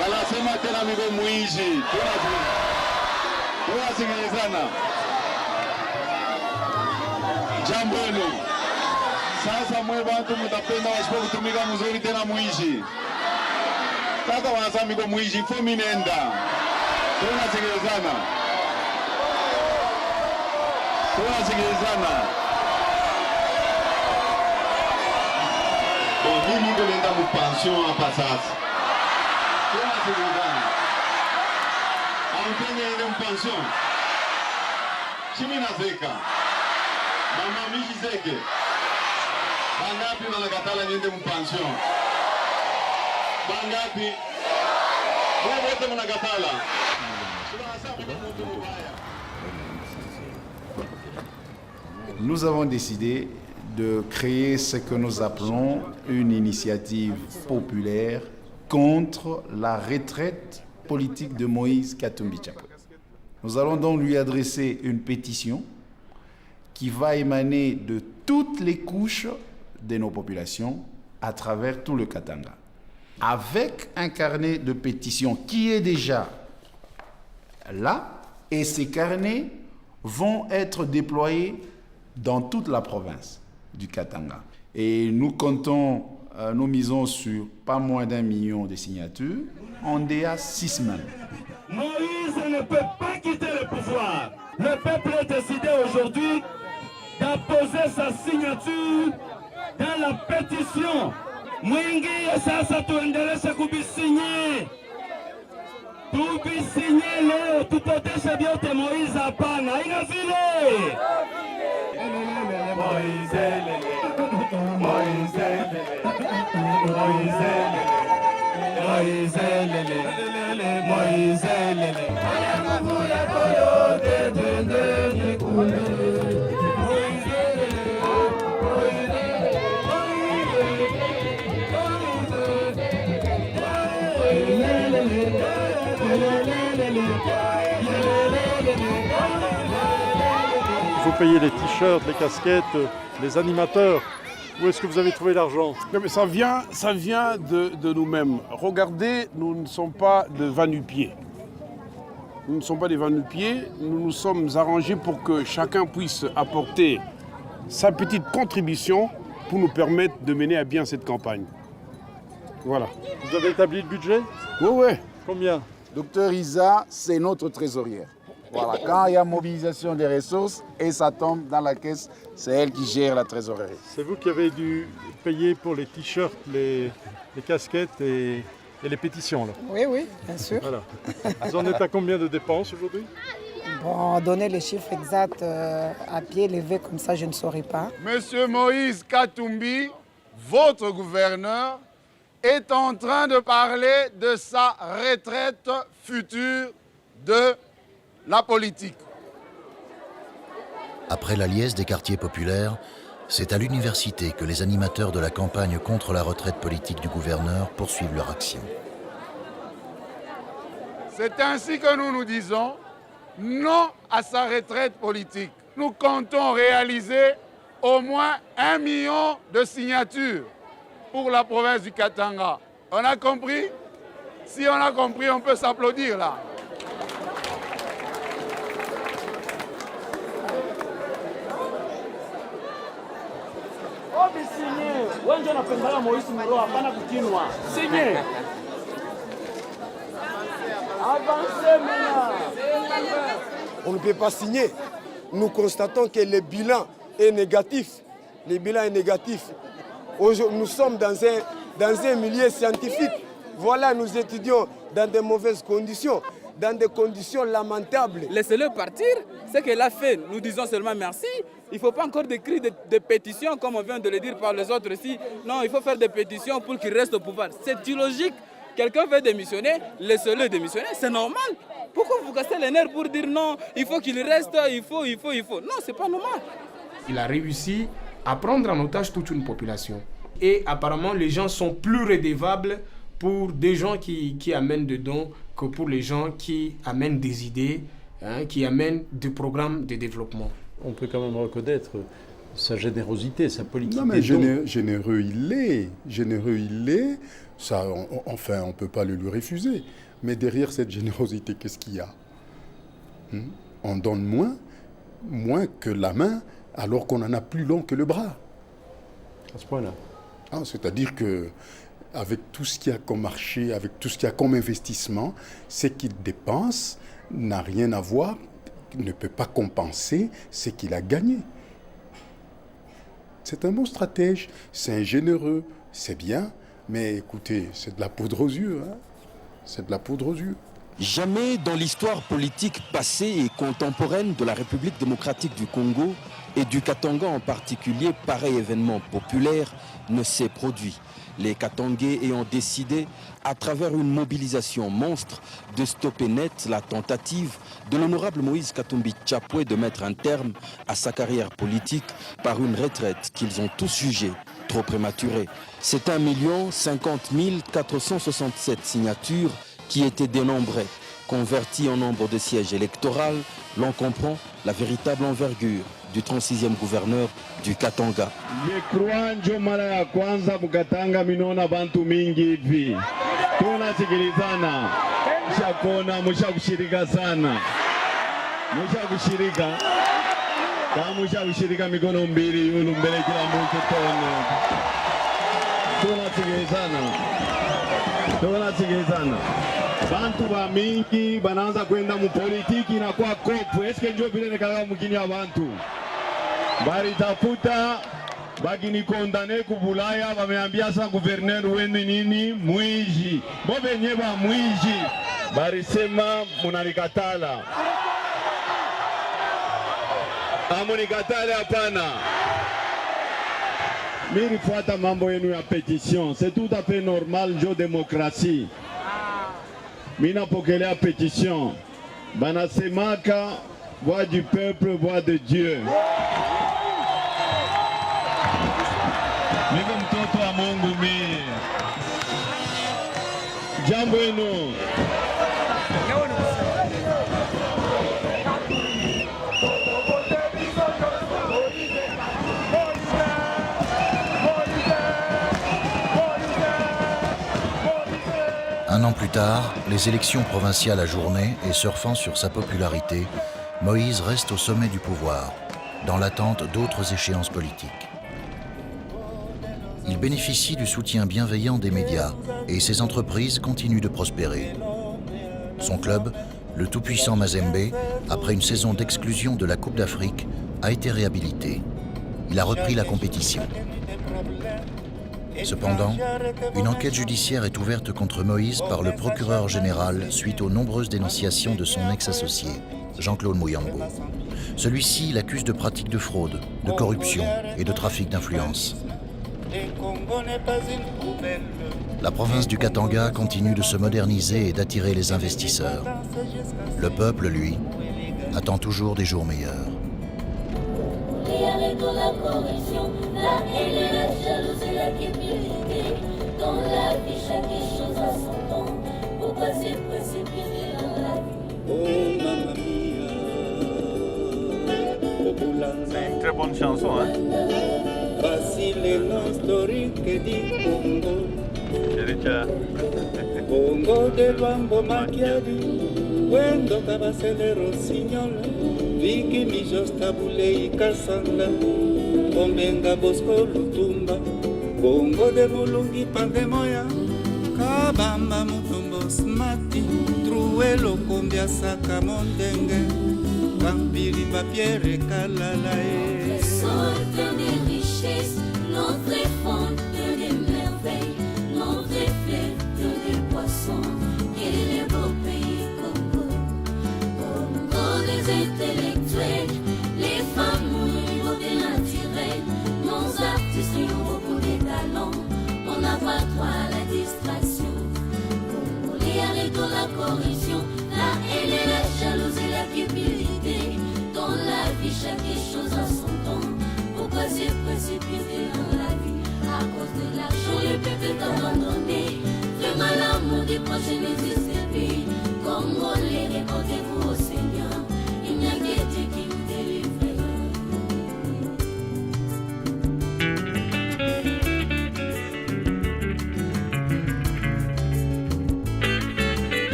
S24: Wanasema tena miko mwizi. Tunasikilizana. Jambo hilo. Sasa mwe watu mtapenda wasipo kutumika mzuri tena mwizi. Sasa wanasema miko mwizi, fo minenda. Tunasikilizana. Tunasikilizana. Mimi niko nenda mu pension hapa sasa.
S1: mpenye ile mpension. Chimi nazeka. Mama mishi zeke. Bangapi wanakatala niende mpension? Bangapi? Wote mnakatala.
S7: Nous avons décidé de créer ce que nous appelons une initiative populaire contre la retraite politique de Moïse Katumbi Chapwe. Nous allons donc lui adresser une pétition qui va émaner de toutes les couches de nos populations à travers tout le Katanga, avec un carnet de pétitions qui est déjà là, et ces carnets vont être déployés dans toute la province du Katanga. Et nous comptons, nous misons sur pas moins d'1 million de signatures. On est à 6 même.
S17: Moïse ne peut pas quitter le pouvoir. Le peuple a décidé aujourd'hui d'apposer sa signature dans la pétition. Mwingi sasa tuendeleshe kubisinye. Tubisinye leo tutoteshe vyote Moïse hapana. Ina vile. Moïse lele. Moïse lele. Moïse lele. Moïse lele. Moïse lele. Aya nguvu yako yote twende nikule.
S12: Il faut payer les t-shirts, les casquettes, les animateurs. Où est-ce que vous avez trouvé l'argent?
S11: Ça vient de nous-mêmes. Regardez, nous ne sommes pas de va-nu-pieds. Nous ne sommes pas des va-nu-pieds. Nous nous sommes arrangés pour que chacun puisse apporter sa petite contribution pour nous permettre de mener à bien cette campagne. Voilà.
S12: Vous avez établi le budget?
S11: Oui.
S12: Combien?
S7: Docteur Isa, c'est notre trésorière. Voilà, quand il y a mobilisation des ressources et ça tombe dans la caisse, c'est elle qui gère la trésorerie.
S12: C'est vous qui avez dû payer pour les t-shirts, les casquettes et les pétitions là?
S16: Oui, bien sûr.
S12: Voilà. Vous en êtes à combien de dépenses aujourd'hui?
S16: Bon, donner les chiffres exacts à pied levé comme ça, je ne saurais pas.
S7: Monsieur Moïse Katumbi, votre gouverneur, est en train de parler de sa retraite future de la politique.
S2: Après la liesse des quartiers populaires, c'est à l'université que les animateurs de la campagne contre la retraite politique du gouverneur poursuivent leur action.
S7: C'est ainsi que nous nous disons non à sa retraite politique. Nous comptons réaliser au moins 1 million de signatures pour la province du Katanga. On a compris? Si on a compris, on peut s'applaudir là.
S24: On ne peut pas signer. Nous constatons que le bilan est négatif. Le bilan est négatif. Nous sommes dans un milieu scientifique. Voilà, nous étudions dans de mauvaises conditions, dans des conditions lamentables.
S21: Laissez-le partir. Ce qu'il a fait, nous disons seulement merci. Il ne faut pas encore des cris de pétition, comme on vient de le dire par les autres ici. Non, il faut faire des pétitions pour qu'il reste au pouvoir. C'est illogique. Quelqu'un veut démissionner, laissez-le démissionner, c'est normal. Pourquoi vous cassez les nerfs pour dire non, il faut qu'il reste, il faut. Non, c'est pas normal.
S15: Il a réussi à prendre en otage toute une population. Et apparemment, les gens sont plus redevables pour des gens qui amènent des dons que pour les gens qui amènent des idées, qui amènent des programmes de développement.
S12: On peut quand même reconnaître sa générosité, sa politique.
S22: Non, mais généreux il est. Ça, enfin, on ne peut pas le lui refuser. Mais derrière cette générosité, qu'est-ce qu'il y a? On donne moins que la main, alors qu'on en a plus long que le bras.
S12: À ce point-là.
S22: C'est-à-dire que avec tout ce qu'il y a comme marché, avec tout ce qu'il y a comme investissement, ce qu'il dépense n'a rien à voir, ne peut pas compenser ce qu'il a gagné. C'est un bon stratège, c'est un généreux, c'est bien, mais écoutez, c'est de la poudre aux yeux. C'est de la poudre aux yeux.
S4: Jamais dans l'histoire politique passée et contemporaine de la République démocratique du Congo et du Katanga en particulier, pareil événement populaire ne s'est produit. Les Katangais ayant décidé, à travers une mobilisation monstre, de stopper net la tentative de l'honorable Moïse Katumbi Tchapoué de mettre un terme à sa carrière politique par une retraite qu'ils ont tous jugée trop prématurée. C'est 1 050 467 signatures qui étaient dénombrées. Converties en nombre de sièges électoraux, l'on comprend la véritable envergure du 36e gouverneur du Katanga.
S1: Njo mara ya kwanza mukatanga minona bantu mingi hivi. Tunasikilizana. Mshakona mshakushirika sana. Mshakushirika. Kama mshakushirika mikono mbili yulu mbele kila mtu tone. Tunasikilizana. Bantu ba mingi banaanza kwenda mu politiki na kwa kopu. Eske njo vile nekala mkini ya bantu. Bari tafuta bagini kondane kubulaya bameambia sa gouverneur wenu nini mwizi. Bobe nyeba mwizi. Bari sema munalikatala. Amunikatala hapana. Miri fuata mambo yenu ya pétition. C'est tout à fait normal, jo démocratie. Mina pokelea pétition. Banasemaka voix du peuple, voix de Dieu. Niko mtoto wa Mungu mimi. Jambo eno.
S2: Un an plus tard, les élections provinciales ajournées et surfant sur sa popularité, Moïse reste au sommet du pouvoir, dans l'attente d'autres échéances politiques. Il bénéficie du soutien bienveillant des médias et ses entreprises continuent de prospérer. Son club, le tout-puissant Mazembe, après une saison d'exclusion de la Coupe d'Afrique, a été réhabilité. Il a repris la compétition. Cependant, une enquête judiciaire est ouverte contre Moïse par le procureur général suite aux nombreuses dénonciations de son ex-associé, Jean-Claude Mouyambo. Celui-ci l'accuse de pratiques de fraude, de corruption et de trafic d'influence. La province du Katanga continue de se moderniser et d'attirer les investisseurs. Le peuple, lui, attend toujours des jours meilleurs.
S10: C'est une très bonne chanson, hein?
S13: Bongo de Luambo Macchiari, Wendo Cabacele Rossignol, Vicky Mijos Tabule y Casanda, Bombenga Bosco Lutumba, Bongo de Mulungi Pandemoya, Kabamba Mutumbo Smati, Truelo Combia Saca Mondenge, Campili Papiere Calalae.
S14: Sorte des richesses, notre fonte des merveilles, notre fleuve des poissons, et les beaux pays Congo. Congo des intellectuels, les femmes ont beauté naturelle, nos artistes ont beaucoup de talents, on n'a pas droit à la distraction. Congo, les arrêts de la corruption, la haine et la jalousie, la cupidité, dans la vie chaque chose a son temps. Pourquoi se précipiter dans la vie? À cause de l'argent, le peuple est abandonné. Vraiment l'amour des proches n'existe plus. Congolais.